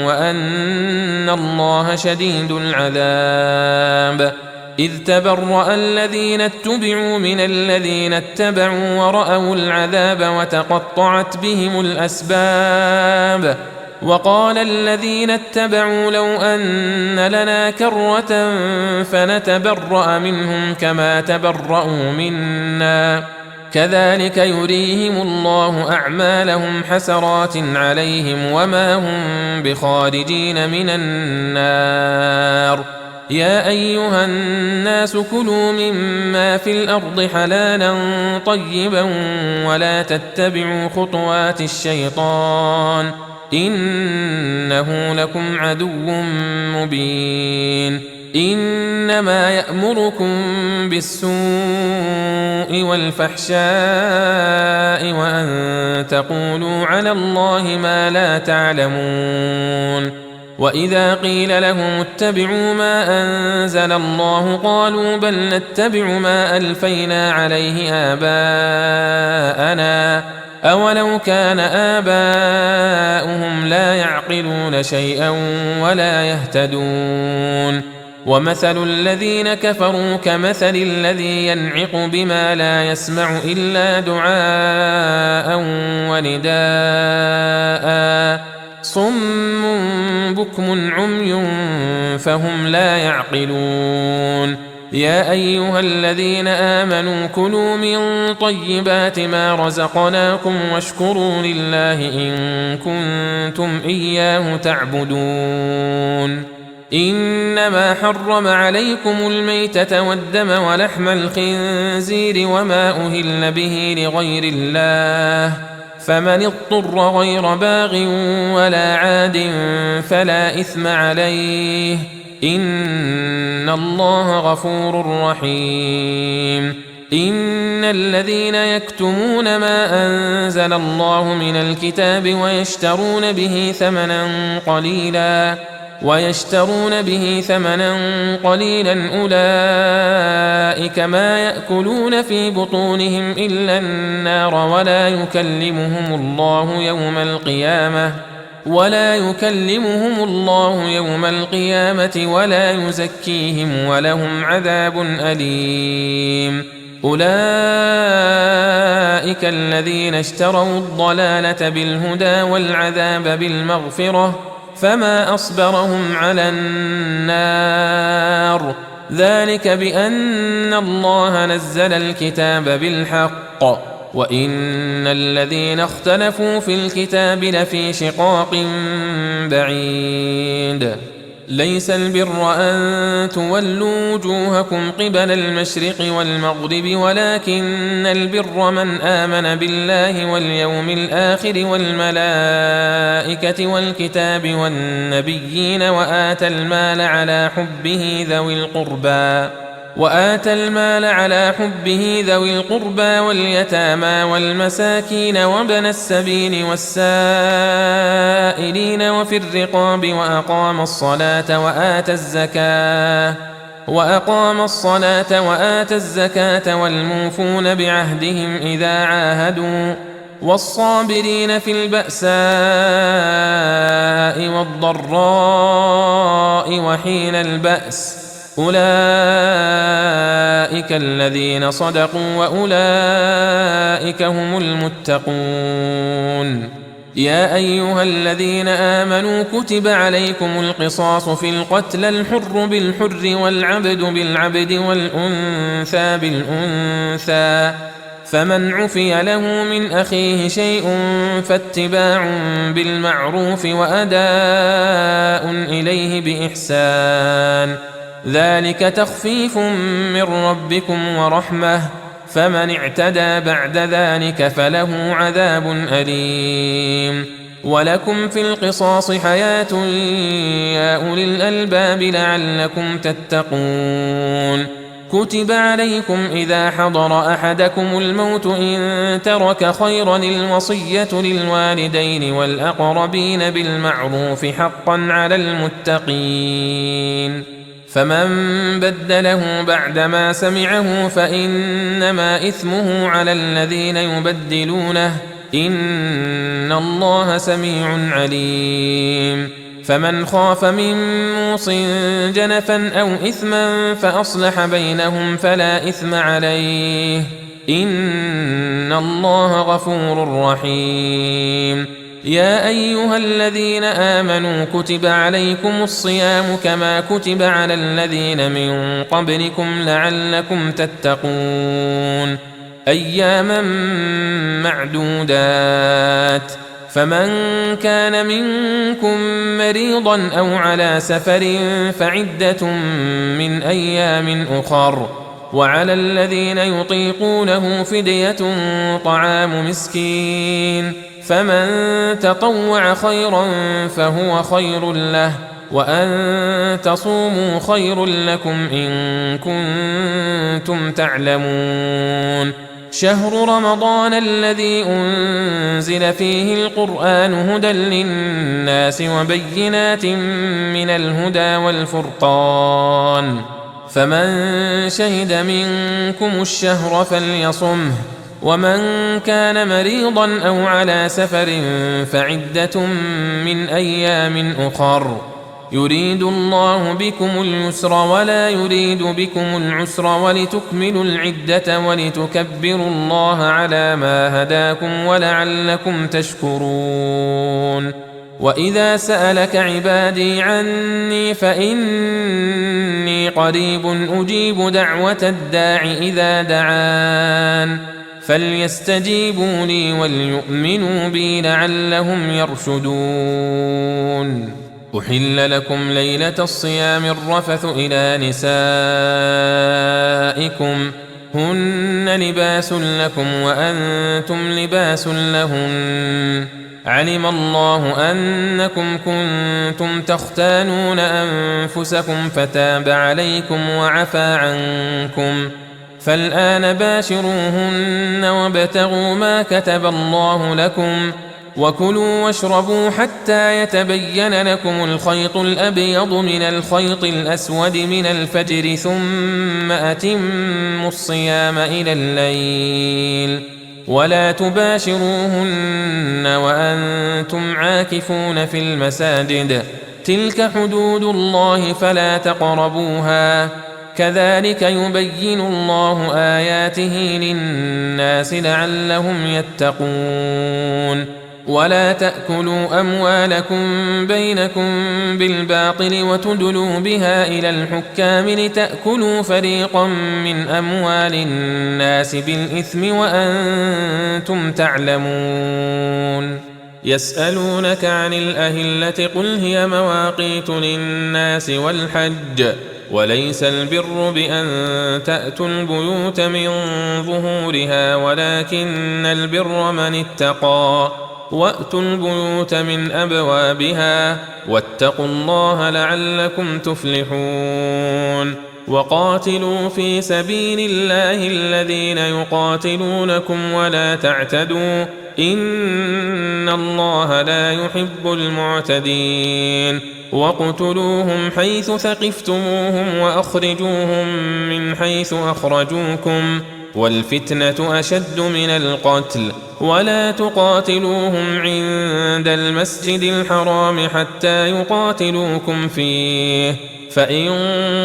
وأن الله شديد العذاب إذ تبرأ الذين اتبعوا من الذين اتبعوا ورأوا العذاب وتقطعت بهم الأسباب وقال الذين اتبعوا لو أن لنا كرة فنتبرأ منهم كما تبرأوا منا كذلك يريهم الله أعمالهم حسرات عليهم وما هم بخارجين من النار. يا أيها الناس كلوا مما في الأرض حلالا طيبا ولا تتبعوا خطوات الشيطان إنه لكم عدو مبين. إنما يأمركم بالسوء والفحشاء وأن تقولوا على الله ما لا تعلمون. وإذا قيل لهم اتبعوا ما أنزل الله قالوا بل نتبع ما ألفينا عليه آباءنا أولو كان آباؤهم لا يعقلون شيئا ولا يهتدون. ومثل الذين كفروا كمثل الذي ينعق بما لا يسمع إلا دعاء ونداء صم بكم عمي فهم لا يعقلون. يا أيها الذين آمنوا كلوا من طيبات ما رزقناكم واشكروا لله إن كنتم إياه تعبدون. إنما حرم عليكم الميتة والدم ولحم الخنزير وما أهل به لغير الله فمن اضطر غير باغ ولا عاد فلا إثم عليه إن الله غفور رحيم. إن الذين يكتمون ما أنزل الله من الكتاب ويشترون به ثمنا قليلا أولئك ما يأكلون في بطونهم إلا النار ولا يكلمهم الله يوم القيامة ولا يزكيهم ولهم عذاب أليم. أولئك الذين اشتروا الضلالة بالهدى والعذاب بالمغفرة فما أصبرهم على النار ذلك بأن الله نزل الكتاب بالحق وإن الذين اختلفوا في الكتاب لفي شقاق بعيد. ليس البر أن تولوا وجوهكم قبل المشرق والمغرب ولكن البر من آمن بالله واليوم الآخر والملائكة والكتاب والنبيين وآتى المال على حبه ذوي القربى واليتامى والمساكين وابن السبيل والسائلين وفي الرقاب وأقام الصلاة وآتى الزكاة والموفون بعهدهم إذا عاهدوا والصابرين في البأساء والضراء وحين البأس أولئك الذين صدقوا وأولئك هم المتقون. يا أيها الذين آمنوا كتب عليكم القصاص في القتلى الحر بالحر والعبد بالعبد والأنثى بالأنثى فمن عفي له من أخيه شيء فاتباع بالمعروف وأداء إليه بإحسان ذلك تخفيف من ربكم ورحمة فمن اعتدى بعد ذلك فله عذاب أليم. ولكم في القصاص حياة يا أولي الألباب لعلكم تتقون. كتب عليكم إذا حضر أحدكم الموت إن ترك خيرا الوصية للوالدين والأقربين بالمعروف حقا على المتقين فمن بدله بعدما سمعه فإنما إثمه على الذين يبدلونه إن الله سميع عليم. فمن خاف من موص جنفا أو إثما فأصلح بينهم فلا إثم عليه إن الله غفور رحيم. يا أيها الذين آمنوا كتب عليكم الصيام كما كتب على الذين من قبلكم لعلكم تتقون أياما معدودات. فمن كان منكم مريضا أو على سفر فعدة من أيام أخر، وعلى الذين يطيقونه فدية طعام مسكين، فمن تطوع خيرا فهو خير له، وأن تصوموا خير لكم إن كنتم تعلمون. شهر رمضان الذي أنزل فيه القرآن هدى للناس وبينات من الهدى والفرقان، فمن شهد منكم الشهر فليصمه، ومن كان مريضا أو على سفر فعدة من أيام أخر، يريد الله بكم اليسر ولا يريد بكم العسر ولتكملوا العدة ولتكبروا الله على ما هداكم ولعلكم تشكرون. وإذا سألك عبادي عني فإني قريب أجيب دعوة الداع إذا دعان، فليستجيبوا لي وليؤمنوا بي لعلهم يرشدون. أحل لكم ليلة الصيام الرفث إلى نسائكم هن لباس لكم وأنتم لباس لهن، علم الله أنكم كنتم تختانون أنفسكم فتاب عليكم وعفى عنكم، فالآن باشروهن وابتغوا ما كتب الله لكم، وكلوا واشربوا حتى يتبين لكم الخيط الأبيض من الخيط الأسود من الفجر، ثم أتموا الصيام إلى الليل، ولا تباشروهن وأنتم عاكفون في المساجد، تلك حدود الله فلا تقربوها، كذلك يبين الله آياته للناس لعلهم يتقون. ولا تأكلوا أموالكم بينكم بالباطل وتدلوا بها إلى الحكام لتأكلوا فريقا من أموال الناس بالإثم وأنتم تعلمون. يسألونك عن الأهلة قل هي مواقيت للناس والحج، وليس البر بأن تأتوا البيوت من ظهورها ولكن البر من اتقى، وأتوا البيوت من أبوابها واتقوا الله لعلكم تفلحون. وقاتلوا في سبيل الله الذين يقاتلونكم ولا تعتدوا إن الله لا يحب المعتدين. وقتلوهم حيث ثقفتموهم وأخرجوهم من حيث أخرجوكم، والفتنة أشد من القتل، ولا تقاتلوهم عند المسجد الحرام حتى يقاتلوكم فيه، فإن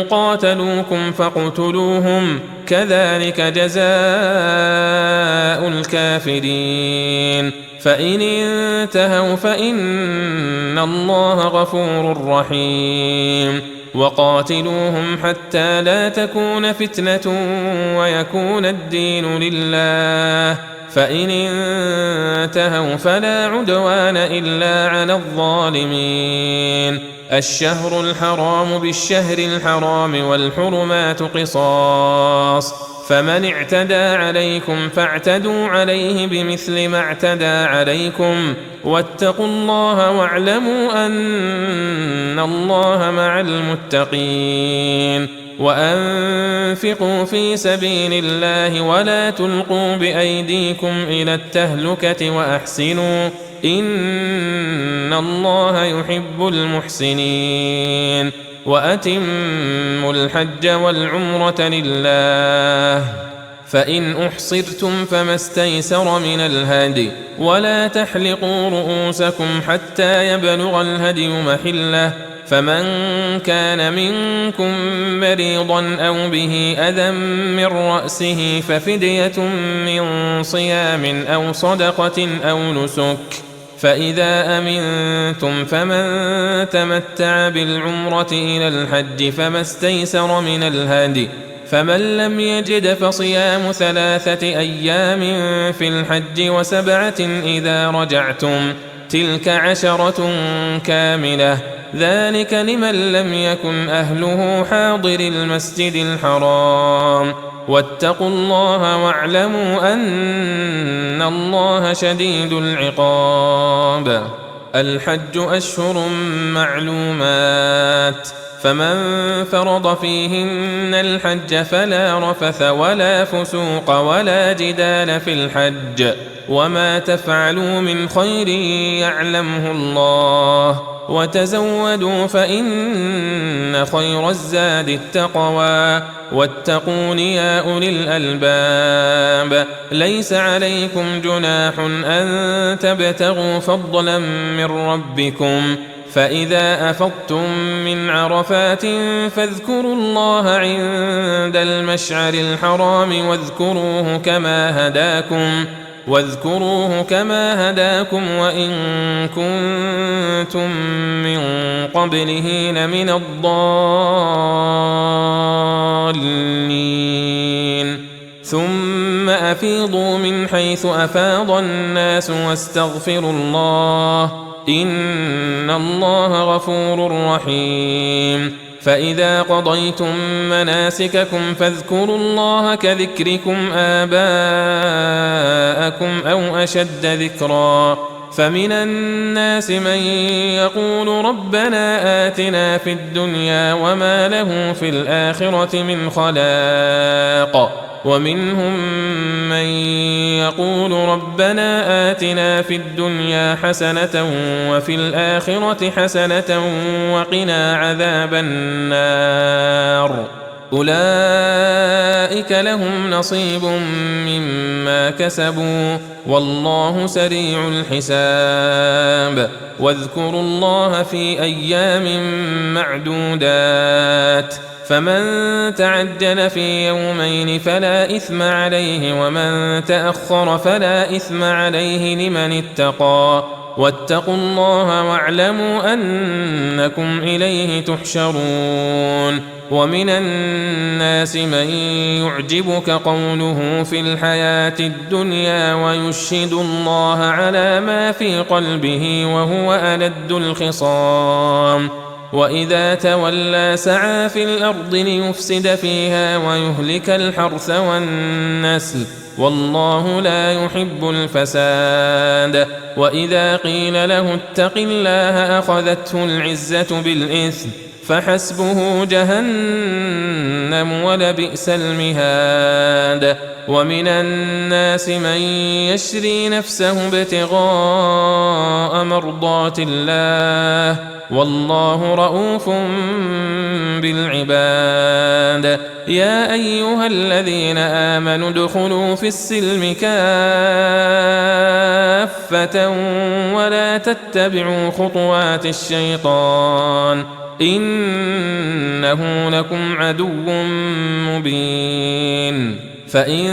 قاتلوكم فاقتلوهم، كذلك جزاء الكافرين. فإن انتهوا فإن الله غفور رحيم. وقاتلوهم حتى لا تكون فتنة ويكون الدين لله، فإن انتهوا فلا عدوان إلا على الظالمين. الشهر الحرام بالشهر الحرام والحرمات قصاص، فمن اعتدى عليكم فاعتدوا عليه بمثل ما اعتدى عليكم، واتقوا الله واعلموا أن الله مع المتقين. وأنفقوا في سبيل الله ولا تلقوا بأيديكم إلى التهلكة وأحسنوا إن الله يحب المحسنين. وأتموا الحج والعمرة لله، فإن أحصرتم فما استيسر من الهدي، ولا تحلقوا رؤوسكم حتى يبلغ الهدي محله، فمن كان منكم مريضا أو به أذى من رأسه ففدية من صيام أو صدقة أو نسك، فإذا أمنتم فمن تمتع بالعمرة إلى الحج فما استيسر من الهدي، فمن لم يجد فصيام 3 أيام في الحج و7 إذا رجعتم تلك 10 كاملة ذلك لمن لم يكن أهله حاضر المسجد الحرام واتقوا الله واعلموا أن الله شديد العقاب. الحج أشهر معلومات فمن فرض فيهن الحج فلا رفث ولا فسوق ولا جدال في الحج وما تفعلوا من خير يعلمه الله وتزودوا فإن خير الزاد التقوى واتقون يا أولي الألباب. ليس عليكم جناح أن تبتغوا فضلا من ربكم فإذا أفضتم من عرفات فاذكروا الله عند المشعر الحرام واذكروه كما هداكم وإن كنتم من قبله لمن الضالين. ثم أفيضوا من حيث أفاض الناس واستغفروا الله إن الله غفور رحيم. فإذا قضيتم مناسككم فاذكروا الله كذكركم آباءكم أو أشد ذكرا. فمن الناس من يقول ربنا آتنا في الدنيا وما له في الآخرة من خلاق ومنهم من يقول ربنا آتنا في الدنيا حسنة وفي الآخرة حسنة وقنا عذاب النار. أولئك لهم نصيب مما كسبوا والله سريع الحساب. واذكروا الله في أيام معدودات فمن تعجل في يومين فلا إثم عليه ومن تأخر فلا إثم عليه لمن اتقى واتقوا الله واعلموا أنكم إليه تحشرون. ومن الناس من يعجبك قوله في الحياة الدنيا ويشهد الله على ما في قلبه وهو ألد الخصام وإذا تولى سعى في الأرض ليفسد فيها ويهلك الحرث والنسل والله لا يحب الفساد. وإذا قيل له اتق الله أخذته العزة بالإثم فحسبه جهنم ولبئس المهاد. ومن الناس من يشري نفسه ابتغاء مرضات الله والله رؤوف بالعباد. يا أيها الذين آمنوا ادخلوا في السلم كافة ولا تتبعوا خطوات الشيطان إنه لكم عدو مبين. فإن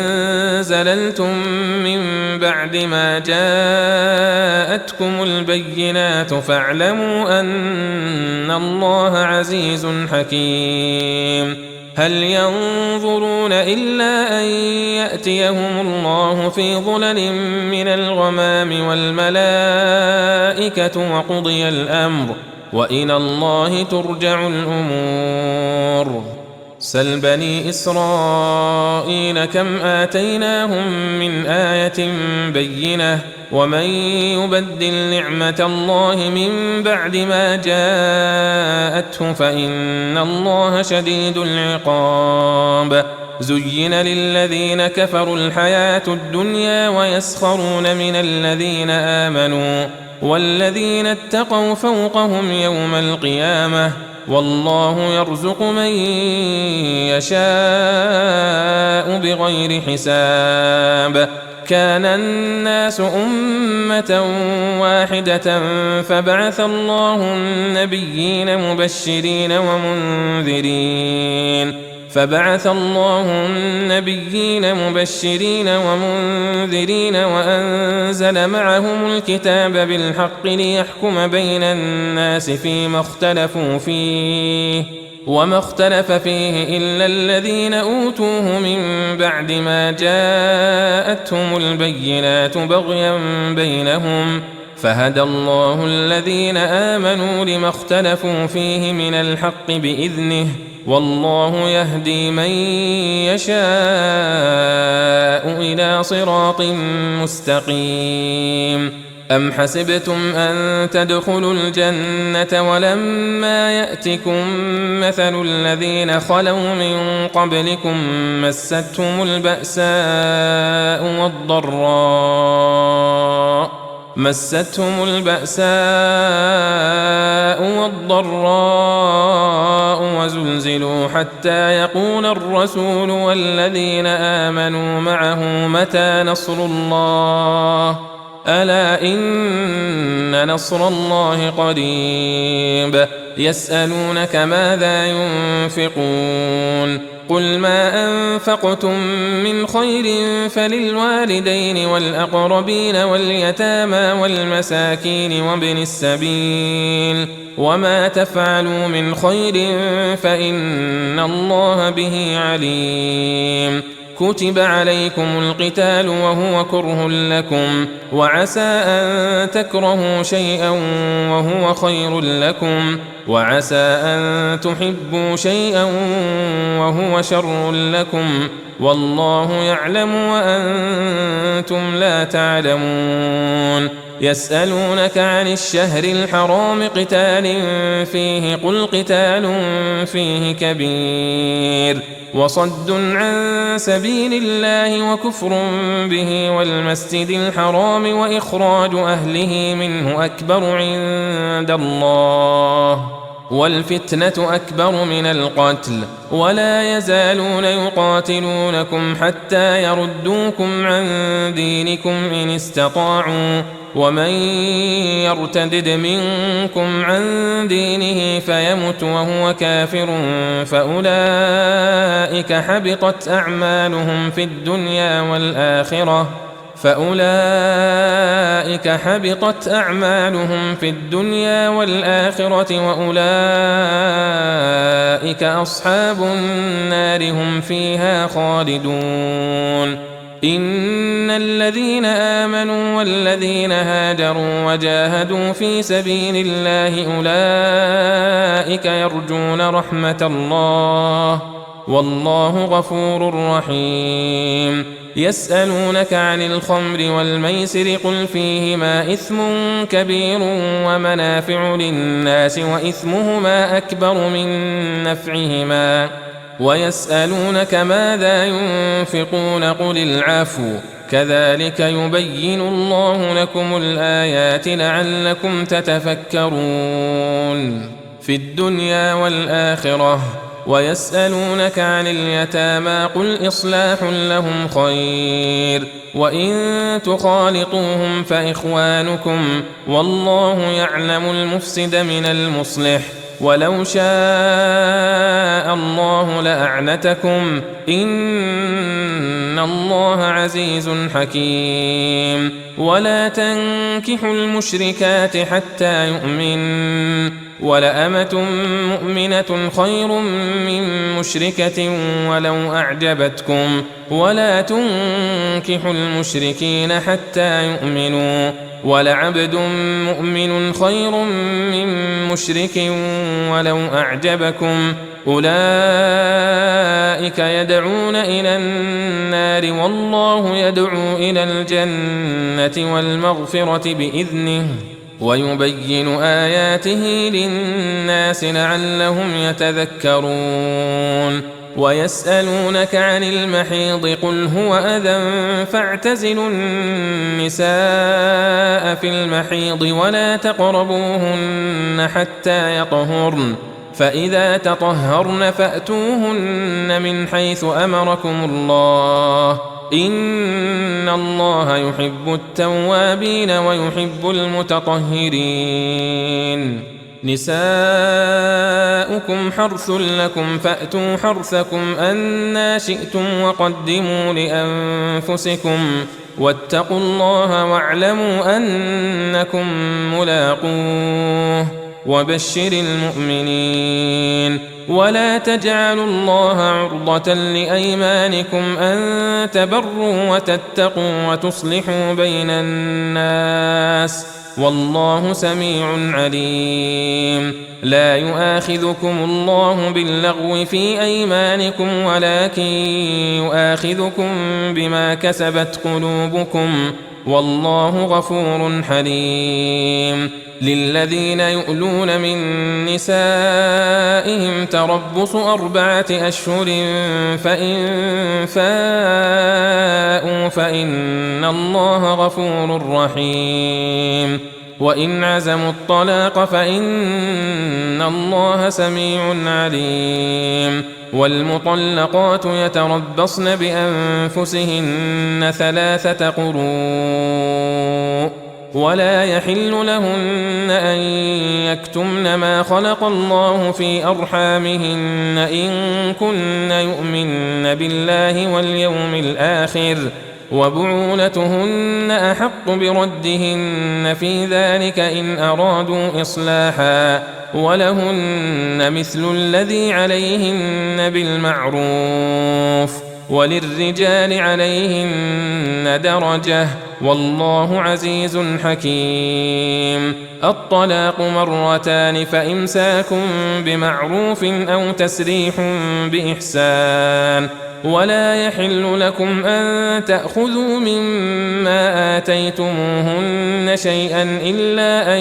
زللتم من بعد ما جاءتكم البينات فاعلموا أن الله عزيز حكيم. هل ينظرون إلا أن يأتيهم الله في ظلل من الغمام والملائكة وقضي الأمر وإلى الله ترجع الأمور. سل بني إسرائيل كم آتيناهم من آية بينة ومن يبدل نعمة الله من بعد ما جاءته فإن الله شديد العقاب. زين للذين كفروا الحياة الدنيا ويسخرون من الذين آمنوا والذين اتقوا فوقهم يوم القيامة والله يرزق من يشاء بغير حساب. كان الناس أمة واحدة فبعث الله النبيين مبشرين ومنذرين وأنزل معهم الكتاب بالحق ليحكم بين الناس فيما اختلفوا فيه وما اختلف فيه إلا الذين أوتوه من بعد ما جاءتهم البينات بغيا بينهم فهدى الله الذين آمنوا لما اختلفوا فيه من الحق بإذنه والله يهدي من يشاء إلى صراط مستقيم. أم حسبتم أن تدخلوا الجنة ولما يأتكم مثل الذين خلوا من قبلكم مستهم البأساء والضراء وزلزلوا حتى يقول الرسول والذين آمنوا معه متى نصر الله ألا إن نصر الله قريب. يسألونك ماذا ينفقون قل ما أنفقتم من خير فللوالدين والأقربين واليتامى والمساكين وابن السبيل وما تفعلوا من خير فإن الله به عليم. كتب عليكم القتال وهو كره لكم وعسى أن تكرهوا شيئا وهو خير لكم وعسى أن تحبوا شيئا وهو شر لكم والله يعلم وأنتم لا تعلمون. يسألونك عن الشهر الحرام قتال فيه قل قتال فيه كبير وصد عن سبيل الله وكفر به والمسجد الحرام وإخراج أهله منه أكبر عند الله والفتنة أكبر من القتل ولا يزالون يقاتلونكم حتى يردوكم عن دينكم إن استطاعوا ومن يرتدد منكم عن دينه فيمت وهو كافر فأولئك حبطت أعمالهم في الدنيا والآخرة وأولئك أصحاب النار هم فيها خالدون. إن الذين آمنوا والذين هاجروا وجاهدوا في سبيل الله أولئك يرجون رحمة الله والله غفور رحيم. يسألونك عن الخمر والميسر قل فيهما إثم كبير ومنافع للناس وإثمهما أكبر من نفعهما ويسألونك ماذا ينفقون قل العفو كذلك يبين الله لكم الآيات لعلكم تتفكرون في الدنيا والآخرة. ويسألونك عن اليتامى قل إصلاح لهم خير وإن تخالطوهم فإخوانكم والله يعلم المفسد من المصلح ولو شاء الله لأعنتكم إن الله عزيز حكيم. ولا تنكحوا المشركات حتى يؤمن ولأمة مؤمنة خير من مشركة ولو أعجبتكم ولا تنكحوا المشركين حتى يؤمنوا ولعبد مؤمن خير من مشرك ولو أعجبكم أولئك يدعون إلى النار والله يدعو إلى الجنة والمغفرة بإذنه ويبين آياته للناس لعلهم يتذكرون. ويسألونك عن المحيض قل هو أذى فاعتزلوا النساء في المحيض ولا تقربوهن حتى يطهرن فإذا تطهرن فأتوهن من حيث أمركم الله إن الله يحب التوابين ويحب المتطهرين. نساؤكم حرث لكم فأتوا حرثكم أنى شئتم وقدموا لأنفسكم واتقوا الله واعلموا أنكم ملاقوه وبشر المؤمنين. ولا تجعلوا الله عرضة لأيمانكم أن تبروا وتتقوا وتصلحوا بين الناس والله سميع عليم. لا يؤاخذكم الله باللغو في أيمانكم ولكن يؤاخذكم بما كسبت قلوبكم والله غفور حليم. للذين يؤلون من نسائهم تربص 4 أشهر فإن فاءوا فإن الله غفور رحيم. وإن عزموا الطلاق فإن الله سميع عليم. والمطلقات يتربصن بأنفسهن 3 قروء ولا يحل لهن أن يكتمن ما خلق الله في أرحامهن إن كن يؤمن بالله واليوم الآخر وبعولتهن أحق بردهن في ذلك إن أرادوا إصلاحا ولهن مثل الذي عليهن بالمعروف وللرجال عليهن درجة والله عزيز حكيم. الطلاق 2 فإمساك بمعروف أو تسريح بإحسان. ولا يحل لكم أن تأخذوا مما آتيتموهن شيئا إلا أن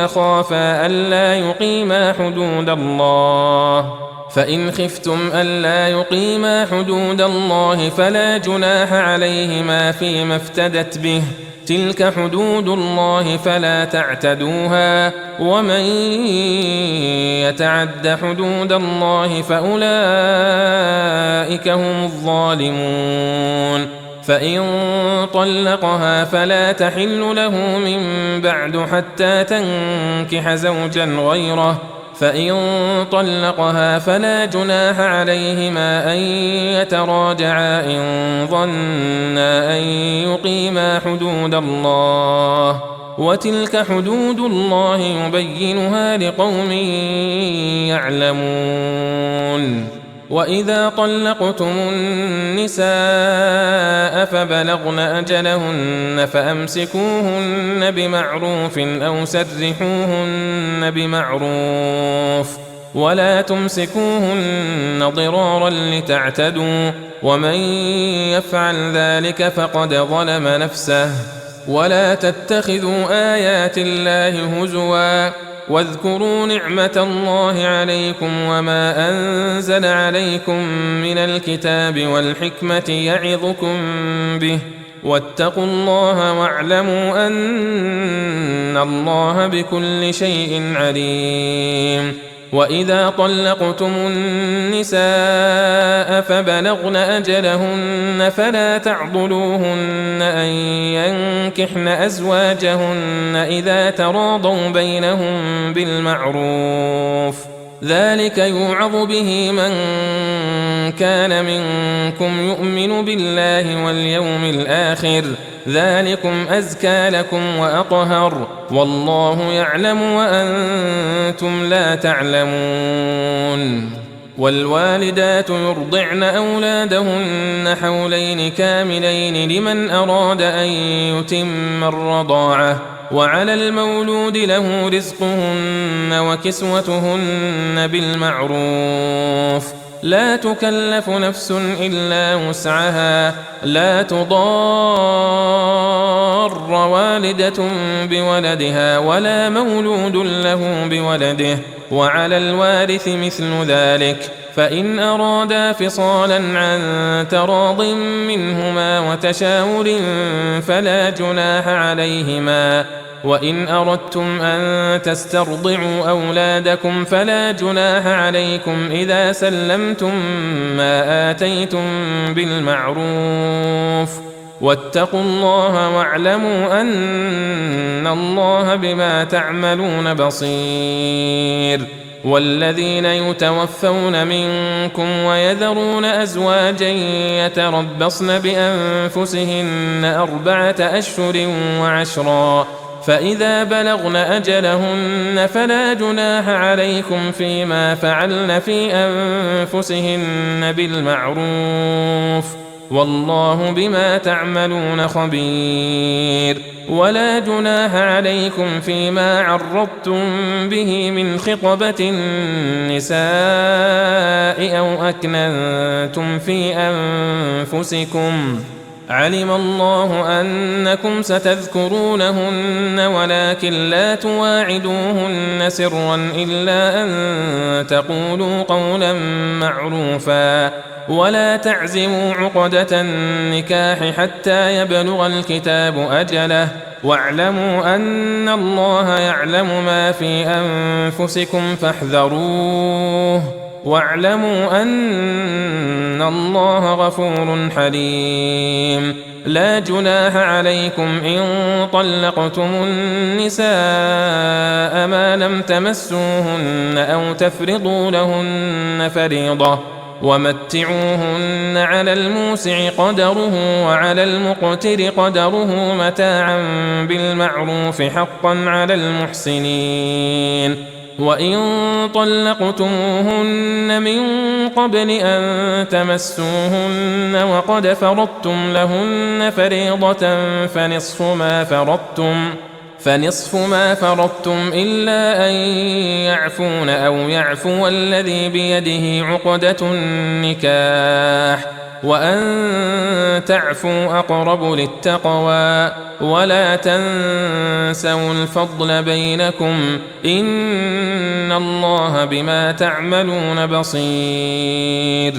يخافا ألا يقيما حدود الله فإن خفتم ألا يقيما حدود الله فلا جناح عليهما فيما افتدت به تلك حدود الله فلا تعتدوها ومن يتعد حدود الله فأولئك هم الظالمون. فإن طلقها فلا تحل له من بعد حتى تنكح زوجا غيره فإن طلقها فلا جناح عليهما أن يتراجعا إن ظنا أن يقيما حدود الله وتلك حدود الله يبينها لقوم يعلمون. وإذا طلقتم النساء فبلغن أجلهن فأمسكوهن بمعروف أو سرحوهن بمعروف ولا تمسكوهن ضرارا لتعتدوا ومن يفعل ذلك فقد ظلم نفسه. ولا تتخذوا آيات الله هزوا واذكروا نعمة الله عليكم وما أنزل عليكم من الكتاب والحكمة يعظكم به واتقوا الله واعلموا أن الله بكل شيء عليم. وإذا طلقتم النساء فبلغن أجلهن فلا تعضلوهن أن ينكحن أزواجهن إذا تراضوا بينهم بالمعروف ذلك يوعظ به من كان منكم يؤمن بالله واليوم الآخر ذلكم أزكى لكم وأطهر والله يعلم وأنتم لا تعلمون. والوالدات يرضعن أولادهن حولين كاملين لمن أراد أن يتم الرضاعة وعلى المولود له رزقهن وكسوتهن بالمعروف لا تكلف نفس إلا وسعها لا تضار والدة بولدها ولا مولود له بولده وعلى الوارث مثل ذلك فإن أرادا فصالا عن تراض منهما وتشاور فلا جناح عليهما. وإن أردتم أن تسترضعوا أولادكم فلا جناح عليكم إذا سلمتم ما آتيتم بالمعروف واتقوا الله واعلموا أن الله بما تعملون بصير. والذين يتوفون منكم ويذرون أزواجا يتربصن بأنفسهن 4 أشهر وعشرا فإذا بلغن أجلهن فلا جناح عليكم فيما فعلن في أنفسهن بالمعروف والله بما تعملون خبير ولا جناح عليكم فيما عرضتم به من خطبة النساء أو أكننتم في أنفسكم علم الله أنكم ستذكرونهن ولكن لا تواعدوهن سرا إلا أن تقولوا قولا معروفا ولا تعزموا عقدة النكاح حتى يبلغ الكتاب أجله واعلموا أن الله يعلم ما في أنفسكم فاحذروه واعلموا أن الله غفور حليم لا جناح عليكم إن طلقتم النساء ما لم تمسوهن أو تفرضوا لهن فريضة ومتعوهن على الموسع قدره وعلى المقتر قدره متاعا بالمعروف حقا على المحسنين وإن طلقتموهن من قبل أن تمسوهن وقد فرضتم لهن فريضة فنصف ما فرضتم إلا أن يعفون أو يعفو الذي بيده عقدة النكاح وأن تعفوا أقرب للتقوى ولا تنسوا الفضل بينكم إن الله بما تعملون بصير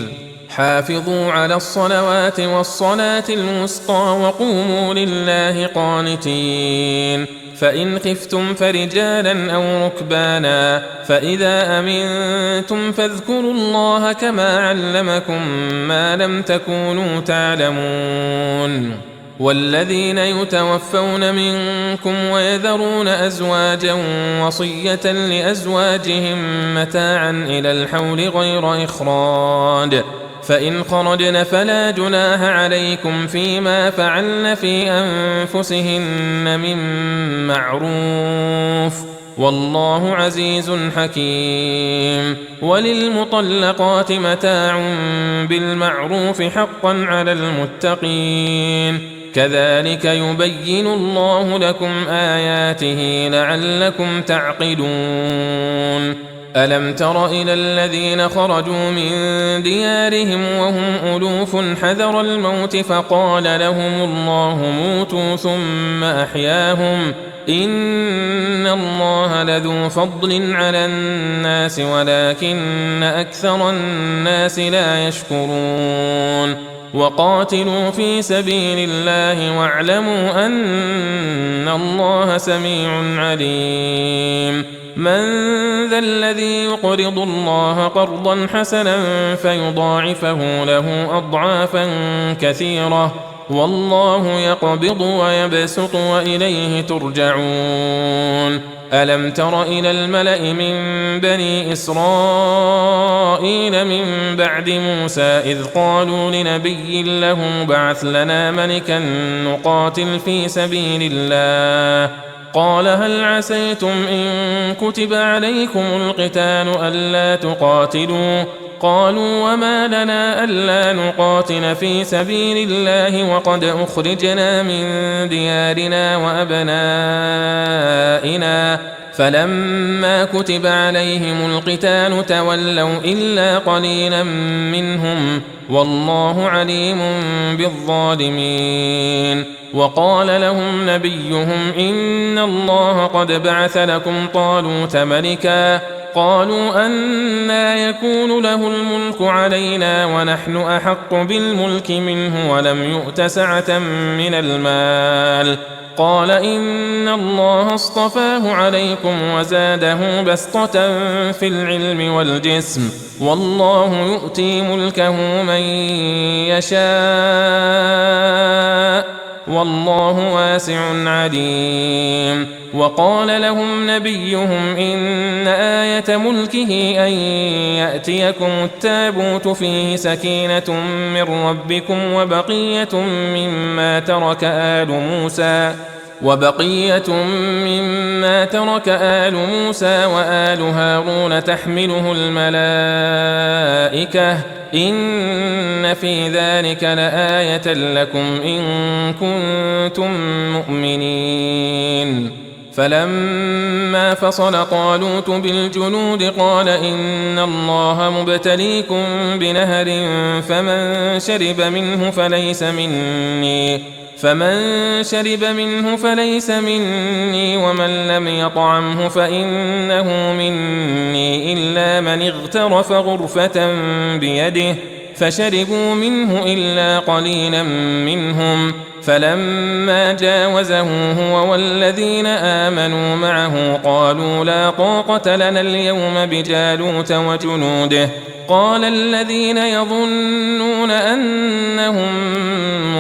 حافظوا على الصلوات والصلاة الوسطى وقوموا لله قانتين فإن خفتم فرجالا أو ركبانا فإذا أمنتم فاذكروا الله كما علمكم ما لم تكونوا تعلمون والذين يتوفون منكم ويذرون أزواجا وصية لأزواجهم متاعا إلى الحول غير إخراج فإن خرجن فلا جناح عليكم فيما فعلن في أنفسهن من معروف والله عزيز حكيم وللمطلقات متاع بالمعروف حقا على المتقين كذلك يبين الله لكم آياته لعلكم تعقلون ألم تر إلى الذين خرجوا من ديارهم وهم ألوف حذر الموت فقال لهم الله موتوا ثم أحياهم إن الله لذو فضل على الناس ولكن أكثر الناس لا يشكرون وقاتلوا في سبيل الله واعلموا أن الله سميع عليم من ذا الذي يقرض الله قرضا حسنا فيضاعفه له أضعافا كثيرة والله يقبض ويبسط وإليه ترجعون ألم تر إلى الملأ من بني إسرائيل من بعد موسى إذ قالوا لنبي له بعث لنا ملكا نقاتل في سبيل الله قال هل عسيتم إن كتب عليكم القتال ألا تقاتلوا قالوا وما لنا ألا نقاتل في سبيل الله وقد أخرجنا من ديارنا وأبنائنا فلما كتب عليهم القتال تولوا إلا قليلا منهم والله عليم بالظالمين وقال لهم نبيهم إن الله قد بعث لكم طالوت ملكا قالوا أنى يكون له الملك علينا ونحن أحق بالملك منه ولم يؤت سعة من المال قال إن الله اصطفاه عليكم وزاده بسطة في العلم والجسم والله يؤتي ملكه من يشاء والله واسع عليم وقال لهم نبيهم إن آية ملكه أن يأتيكم التابوت فيه سكينة من ربكم وبقية مما ترك آل موسى وبقية مما ترك آل موسى وآل هارون تحمله الملائكة إن في ذلك لآية لكم إن كنتم مؤمنين فلما فصل طالوت بالجنود قال إن الله مبتليكم بنهر فمن شرب منه فليس مني ومن لم يطعمه فإنه مني إلا من اغترف غرفة بيده فشربوا منه إلا قليلا منهم فلما جاوزه هو والذين آمنوا معه قالوا لا طاقة لنا اليوم بجالوت وجنوده قال الذين يظنون أنهم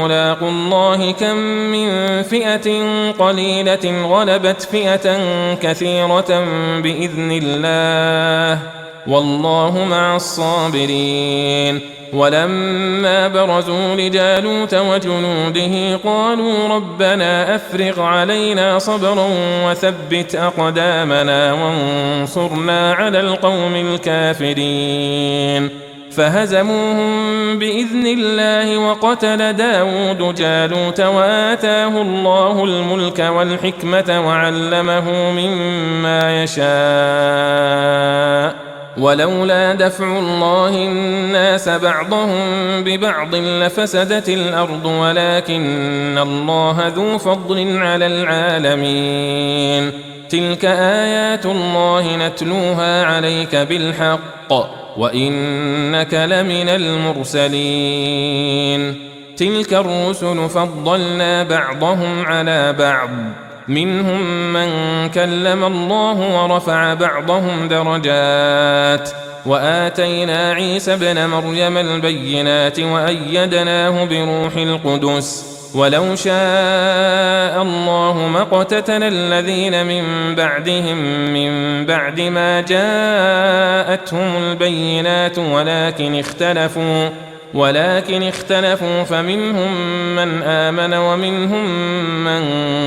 ملاقوا الله كم من فئة قليلة غلبت فئة كثيرة بإذن الله والله مع الصابرين ولما برزوا لجالوت وجنوده قالوا ربنا أفرغ علينا صبرا وثبت أقدامنا وانصرنا على القوم الكافرين فهزموهم بإذن الله وقتل داود جالوت وآتاه الله الملك والحكمة وعلمه مما يشاء ولولا دفع الله الناس بعضهم ببعض لفسدت الأرض ولكن الله ذو فضل على العالمين تلك آيات الله نتلوها عليك بالحق وإنك لمن المرسلين تلك الرسل فضلنا بعضهم على بعض منهم من كلم الله ورفع بعضهم درجات وآتينا عيسى ابن مريم البينات وأيدناه بروح القدس ولو شاء الله ما اقتتل الذين من بعدهم من بعد ما جاءتهم البينات ولكن اختلفوا فمنهم من آمن ومنهم من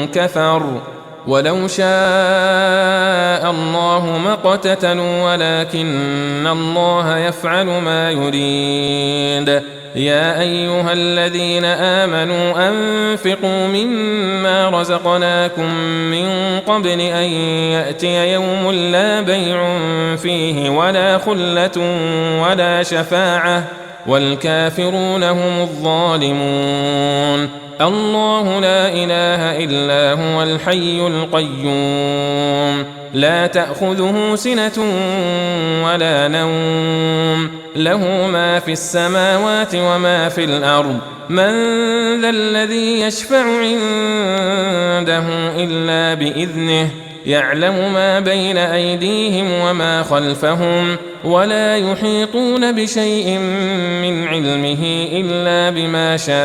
كفر ولو شاء الله ما اقتتلوا ولكن الله يفعل ما يريد يا أيها الذين آمنوا أنفقوا مما رزقناكم من قبل أن يأتي يوم لا بيع فيه ولا خلة ولا شفاعة والكافرون هم الظالمون الله لا إله إلا هو الحي القيوم لا تأخذه سنة ولا نوم له ما في السماوات وما في الأرض من ذا الذي يشفع عنده إلا بإذنه يعلم ما بين أيديهم وما خلفهم ولا يحيطون بشيء من علمه إلا بما شاء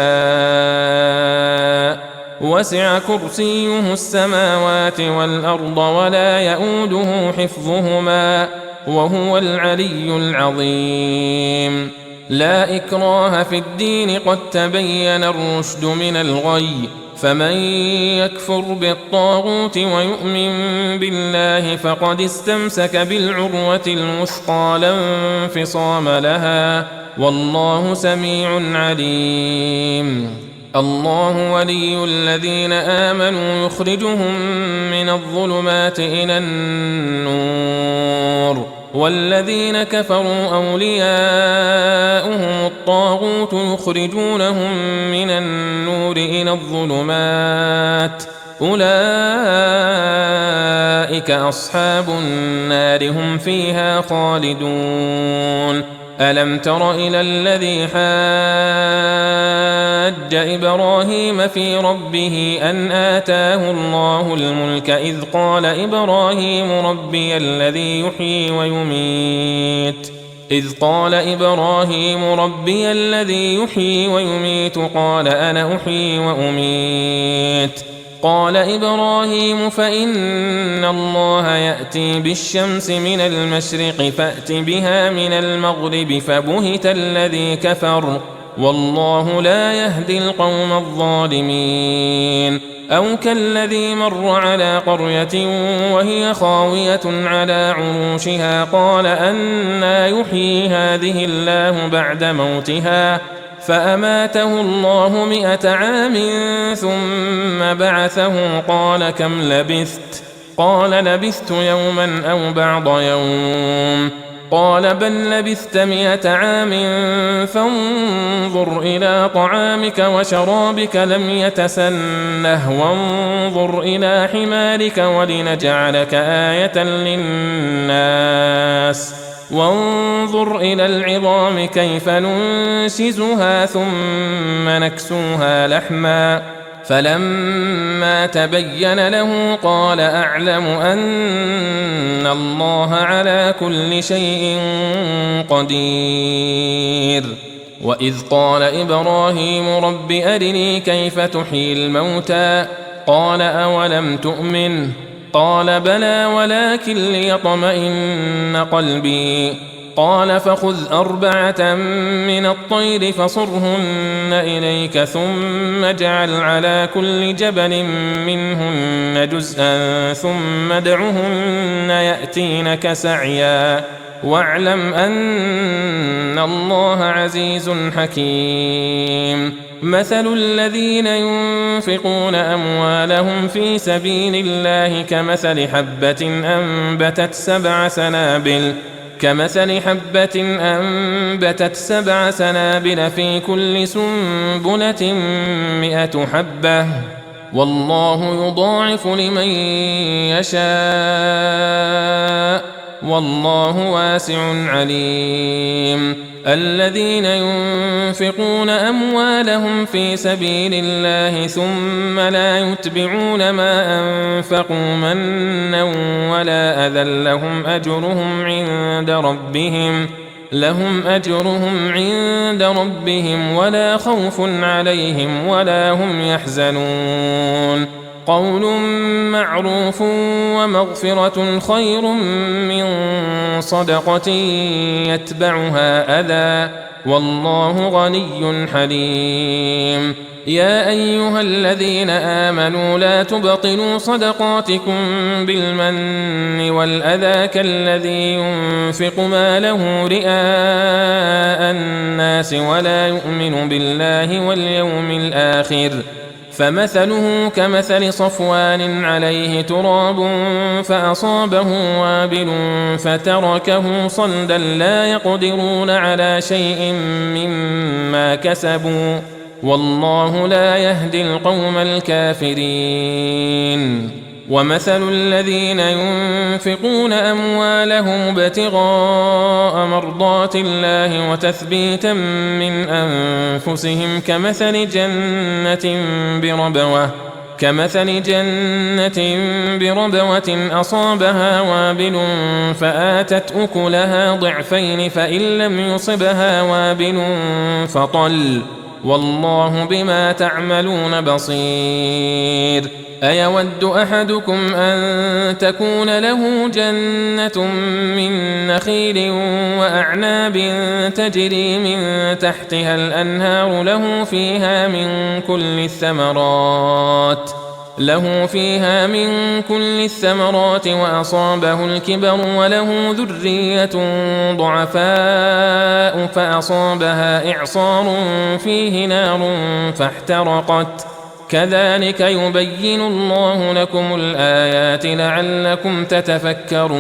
وسع كرسيه السماوات والأرض ولا يؤوده حفظهما وهو العلي العظيم لا إكراه في الدين قد تبين الرشد من الغي فمن يكفر بالطاغوت ويؤمن بالله فقد استمسك بالعروة الوثقى لا انفصام لها والله سميع عليم الله ولي الذين آمنوا يخرجهم من الظلمات إلى النور والذين كفروا أولياؤهم الطاغوت يخرجونهم من النور إلى الظلمات أولئك أصحاب النار هم فيها خالدون ألم تر إلى الذي حاج إبراهيم في ربه أن آتاه الله الملك إذ قال إبراهيم ربي الذي يحيي ويميت قال أنا أحيي وأميت قال إبراهيم فإن الله يأتي بالشمس من المشرق فأت بها من المغرب فبهت الذي كفر والله لا يهدي القوم الظالمين أو كالذي مر على قرية وهي خاوية على عروشها قال أنى يحيي هذه الله بعد موتها فأماته الله 100 عام ثم بعثه قال كم لبثت قال لبثت يوما أو بعض يوم قال بل لبثت 100 عام فانظر إلى طعامك وشرابك لم يتسنه وانظر إلى حمارك ولنجعلك آية للناس وانظر إلى العظام كيف ننشزها ثم نكسوها لحما فلما تبين له قال أعلم أن الله على كل شيء قدير. وإذ قال إبراهيم رب أرني كيف تحيي الموتى قال أولم تؤمن قال بلى ولكن ليطمئن قلبي قال فخذ 4 من الطير فصرهن إليك ثم اجعل على كل جبل منهن جزءا ثم ادعهن يأتينك سعيا واعلم أن الله عزيز حكيم. مثل الذين ينفقون أموالهم في سبيل الله كمثل حبة أنبتت 7 سنابل في كل سنبلة 100 حبة والله يضاعف لمن يشاء والله واسع عليم. الذين ينفقون أموالهم في سبيل الله ثم لا يتبعون ما أنفقوا منا ولا أذى لهم أجرهم عند ربهم ولا خوف عليهم ولا هم يحزنون. قول معروف ومغفرة خير من صدقة يتبعها أذى والله غني حليم. يا أيها الذين آمنوا لا تبطلوا صدقاتكم بالمن والأذى كالذي ينفق ماله رئاء الناس ولا يؤمن بالله واليوم الآخر فمثله كمثل صفوان عليه تراب فأصابه وابل فتركه صلدا لا يقدرون على شيء مما كسبوا والله لا يهدي القوم الكافرين. ومثل الذين ينفقون أموالهم ابتغاء مرضات الله وتثبيتا من أنفسهم كمثل جنة بربوة أصابها وابل فآتت أكلها ضعفين فإن لم يصبها وابل فطل والله بما تعملون بصير. أيود أحدكم أن تكون له جنة من نخيل وأعناب تجري من تحتها الأنهار له فيها من كل الثمرات وأصابه الكبر وله ذرية ضعفاء فأصابها إعصار فيه نار فاحترقت كذلك يبين الله لكم الآيات لعلكم تتفكرون.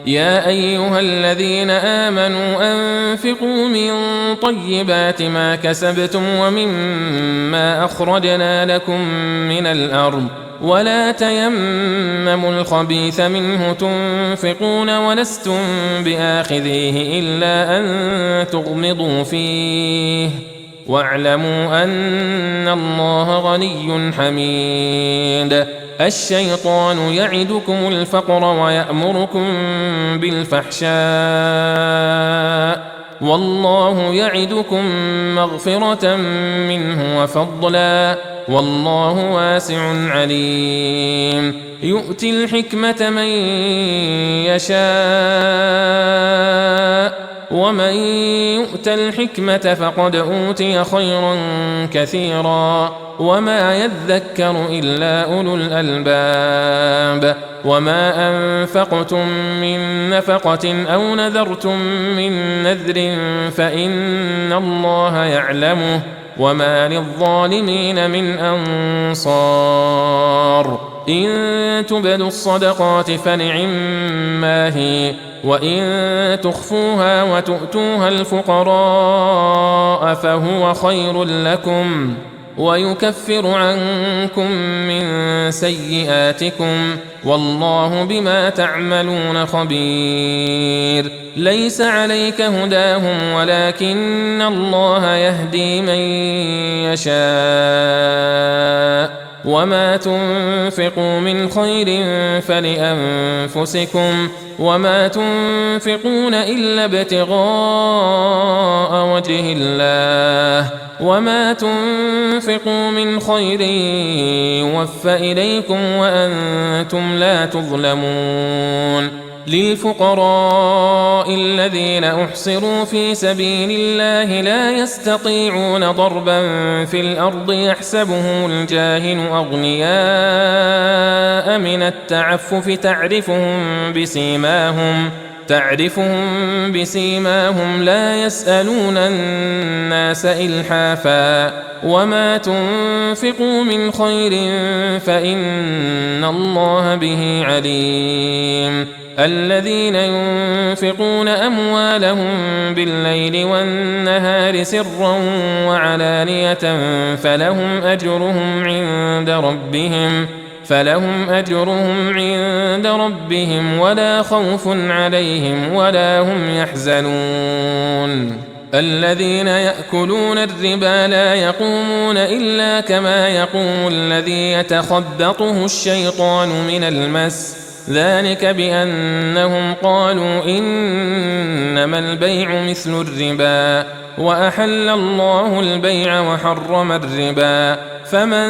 يا أيها الذين آمنوا أنفقوا من طيبات ما كسبتم ومما أخرجنا لكم من الأرض ولا تيمموا الخبيث منه تنفقون ولستم بآخذيه إلا أن تغمضوا فيه واعلموا أن الله غني حميد. الشيطان يعدكم الفقر ويأمركم بالفحشاء والله يعدكم مغفرة منه وفضلا والله واسع عليم. يؤتي الحكمة من يشاء ومن يؤت الحكمة فقد أوتي خيرا كثيرا وما يذكر إلا أولو الألباب وما أنفقتم من نفقة أو نذرتم من نذر فإن الله يعلمه وما للظالمين من أنصار إن تبدوا الصدقات فنعما هي وإن تخفوها وتؤتوها الفقراء فهو خير لكم ويكفر عنكم من سيئاتكم والله بما تعملون خبير ليس عليك هداهم ولكن الله يهدي من يشاء وما تنفقوا من خير فلأنفسكم وما تنفقون إلا ابتغاء وجه الله وما تنفقوا من خير يوفى إليكم وأنتم لا تظلمون للفقراء الذين أحصروا في سبيل الله لا يستطيعون ضربا في الأرض يحسبهم الجاهل أغنياء من التعفف تعرفهم بسيماهم لا يسألون الناس إلحافا وما تنفقوا من خير فإن الله به عليم الذين ينفقون أموالهم بالليل والنهار سرا وعلانية فلهم أجرهم عند ربهم ولا خوف عليهم ولا هم يحزنون الذين يأكلون الربا لا يقومون إلا كما يقوم الذي يتخبطه الشيطان من المس ذلك بأنهم قالوا إنما البيع مثل الربا وأحل الله البيع وحرم الربا فمن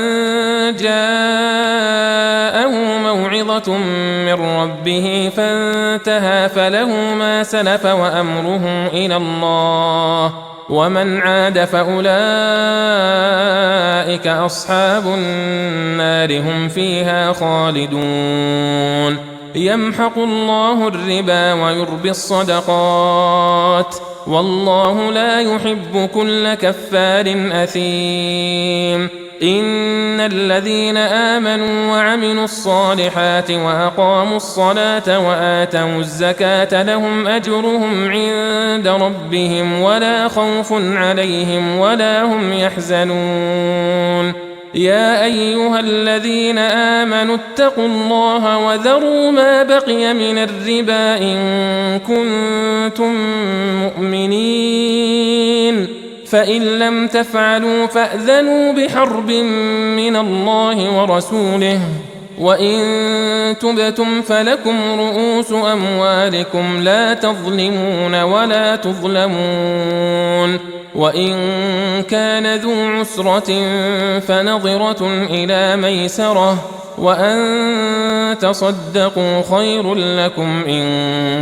جاءه موعظة من ربه فانتهى فله ما سلف وأمره إلى الله ومن عاد فأولئك أصحاب النار هم فيها خالدون يمحق الله الربا ويربي الصدقات والله لا يحب كل كفار أثيم إن الذين آمنوا وعملوا الصالحات وأقاموا الصلاة وآتوا الزكاة لهم أجرهم عند ربهم ولا خوف عليهم ولا هم يحزنون يا أيها الذين آمنوا اتقوا الله وذروا ما بقي من الربا إن كنتم مؤمنين فإن لم تفعلوا فأذنوا بحرب من الله ورسوله وإن تبتم فلكم رؤوس أموالكم لا تظلمون ولا تظلمون وإن كان ذو عسرة فنظرة إلى ميسرة وأن تصدقوا خير لكم إن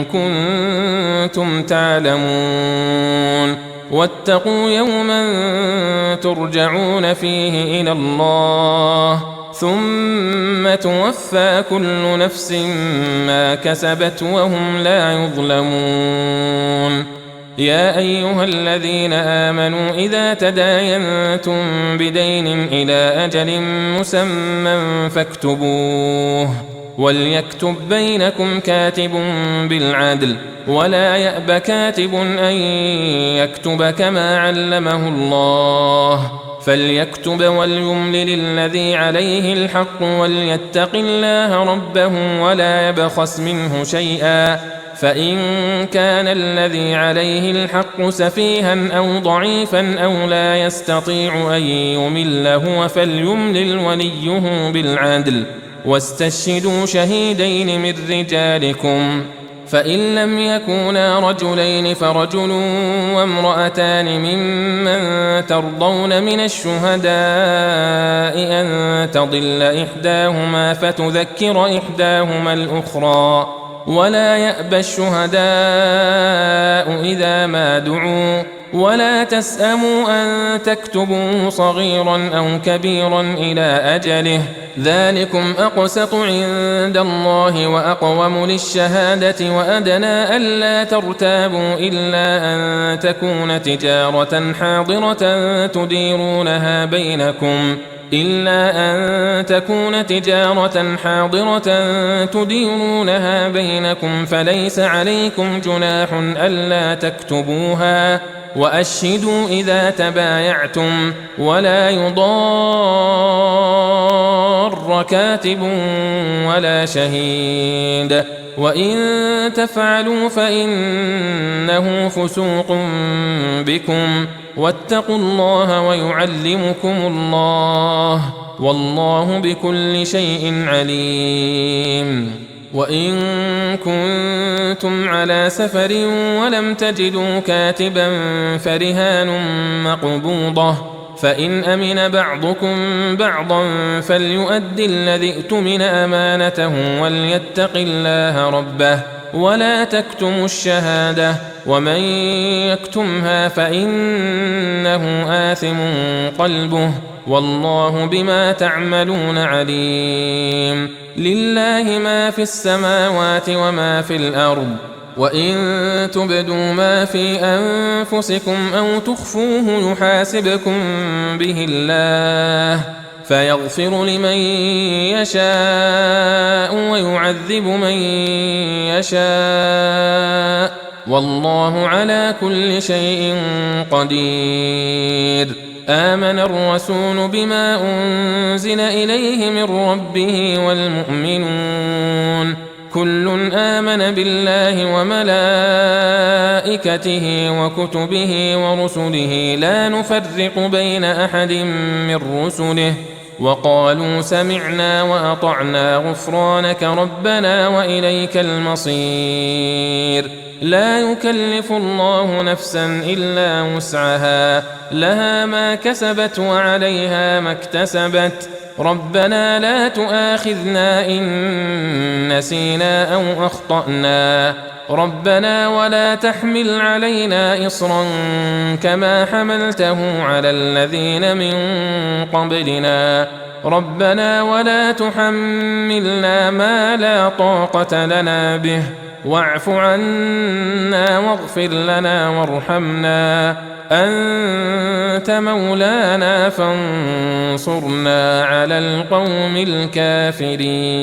كنتم تعلمون واتقوا يوما ترجعون فيه إلى الله ثم توفى كل نفس ما كسبت وهم لا يظلمون يا أيها الذين آمنوا إذا تداينتم بدين إلى أجل مسمى فاكتبوه وليكتب بينكم كاتب بالعدل ولا يأب كاتب أن يكتب كما علمه الله فليكتب وليملل الذي عليه الحق وليتق الله ربه ولا يبخس منه شيئا فإن كان الذي عليه الحق سفيها أو ضعيفا أو لا يستطيع أن يمل هو فليملل وليه بالعدل واستشهدوا شهيدين من رجالكم فإن لم يكونا رجلين فرجل وامرأتان ممن ترضون من الشهداء أن تضل إحداهما فتذكر إحداهما الأخرى ولا يأبى الشهداء إذا ما دعوا ولا تسأموا أن تكتبوا صغيرا أو كبيرا إلى أجله ذلكم أقسط عند الله وأقوم للشهادة وأدنى ألا ترتابوا إلا أن تكون تجارة حاضرة تديرونها بينكم فليس عليكم جناح ألا تكتبوها وأشهدوا إذا تبايعتم ولا يضار كاتب ولا شهيد وإن تفعلوا فإنه فسوق بكم واتقوا الله ويعلمكم الله والله بكل شيء عليم وإن كنتم على سفر ولم تجدوا كاتبا فرهان مقبوضة فإن أمن بعضكم بعضا فليؤد الذي ائتمن أمانته وليتق الله ربه ولا تكتموا الشهادة ومن يكتمها فإنه آثم قلبه والله بما تعملون عليم لله ما في السماوات وما في الأرض وإن تبدوا ما في أنفسكم أو تخفوه يحاسبكم به الله فيغفر لمن يشاء ويعذب من يشاء والله على كل شيء قدير آمن الرسول بما أنزل إليه من ربه والمؤمنون كل آمن بالله وملائكته وكتبه ورسله لا نفرق بين أحد من رسله وقالوا سمعنا وأطعنا غفرانك ربنا وإليك المصير لا يكلف الله نفسا إلا وسعها لها ما كسبت وعليها ما اكتسبت ربنا لا تؤاخذنا إن نسينا أو أخطأنا ربنا ولا تحمل علينا إصرا كما حملته على الذين من قبلنا ربنا ولا تحملنا ما لا طاقة لنا به واعف عنا واغفر لنا وارحمنا أنت مولانا فانصرنا على القوم الكافرين.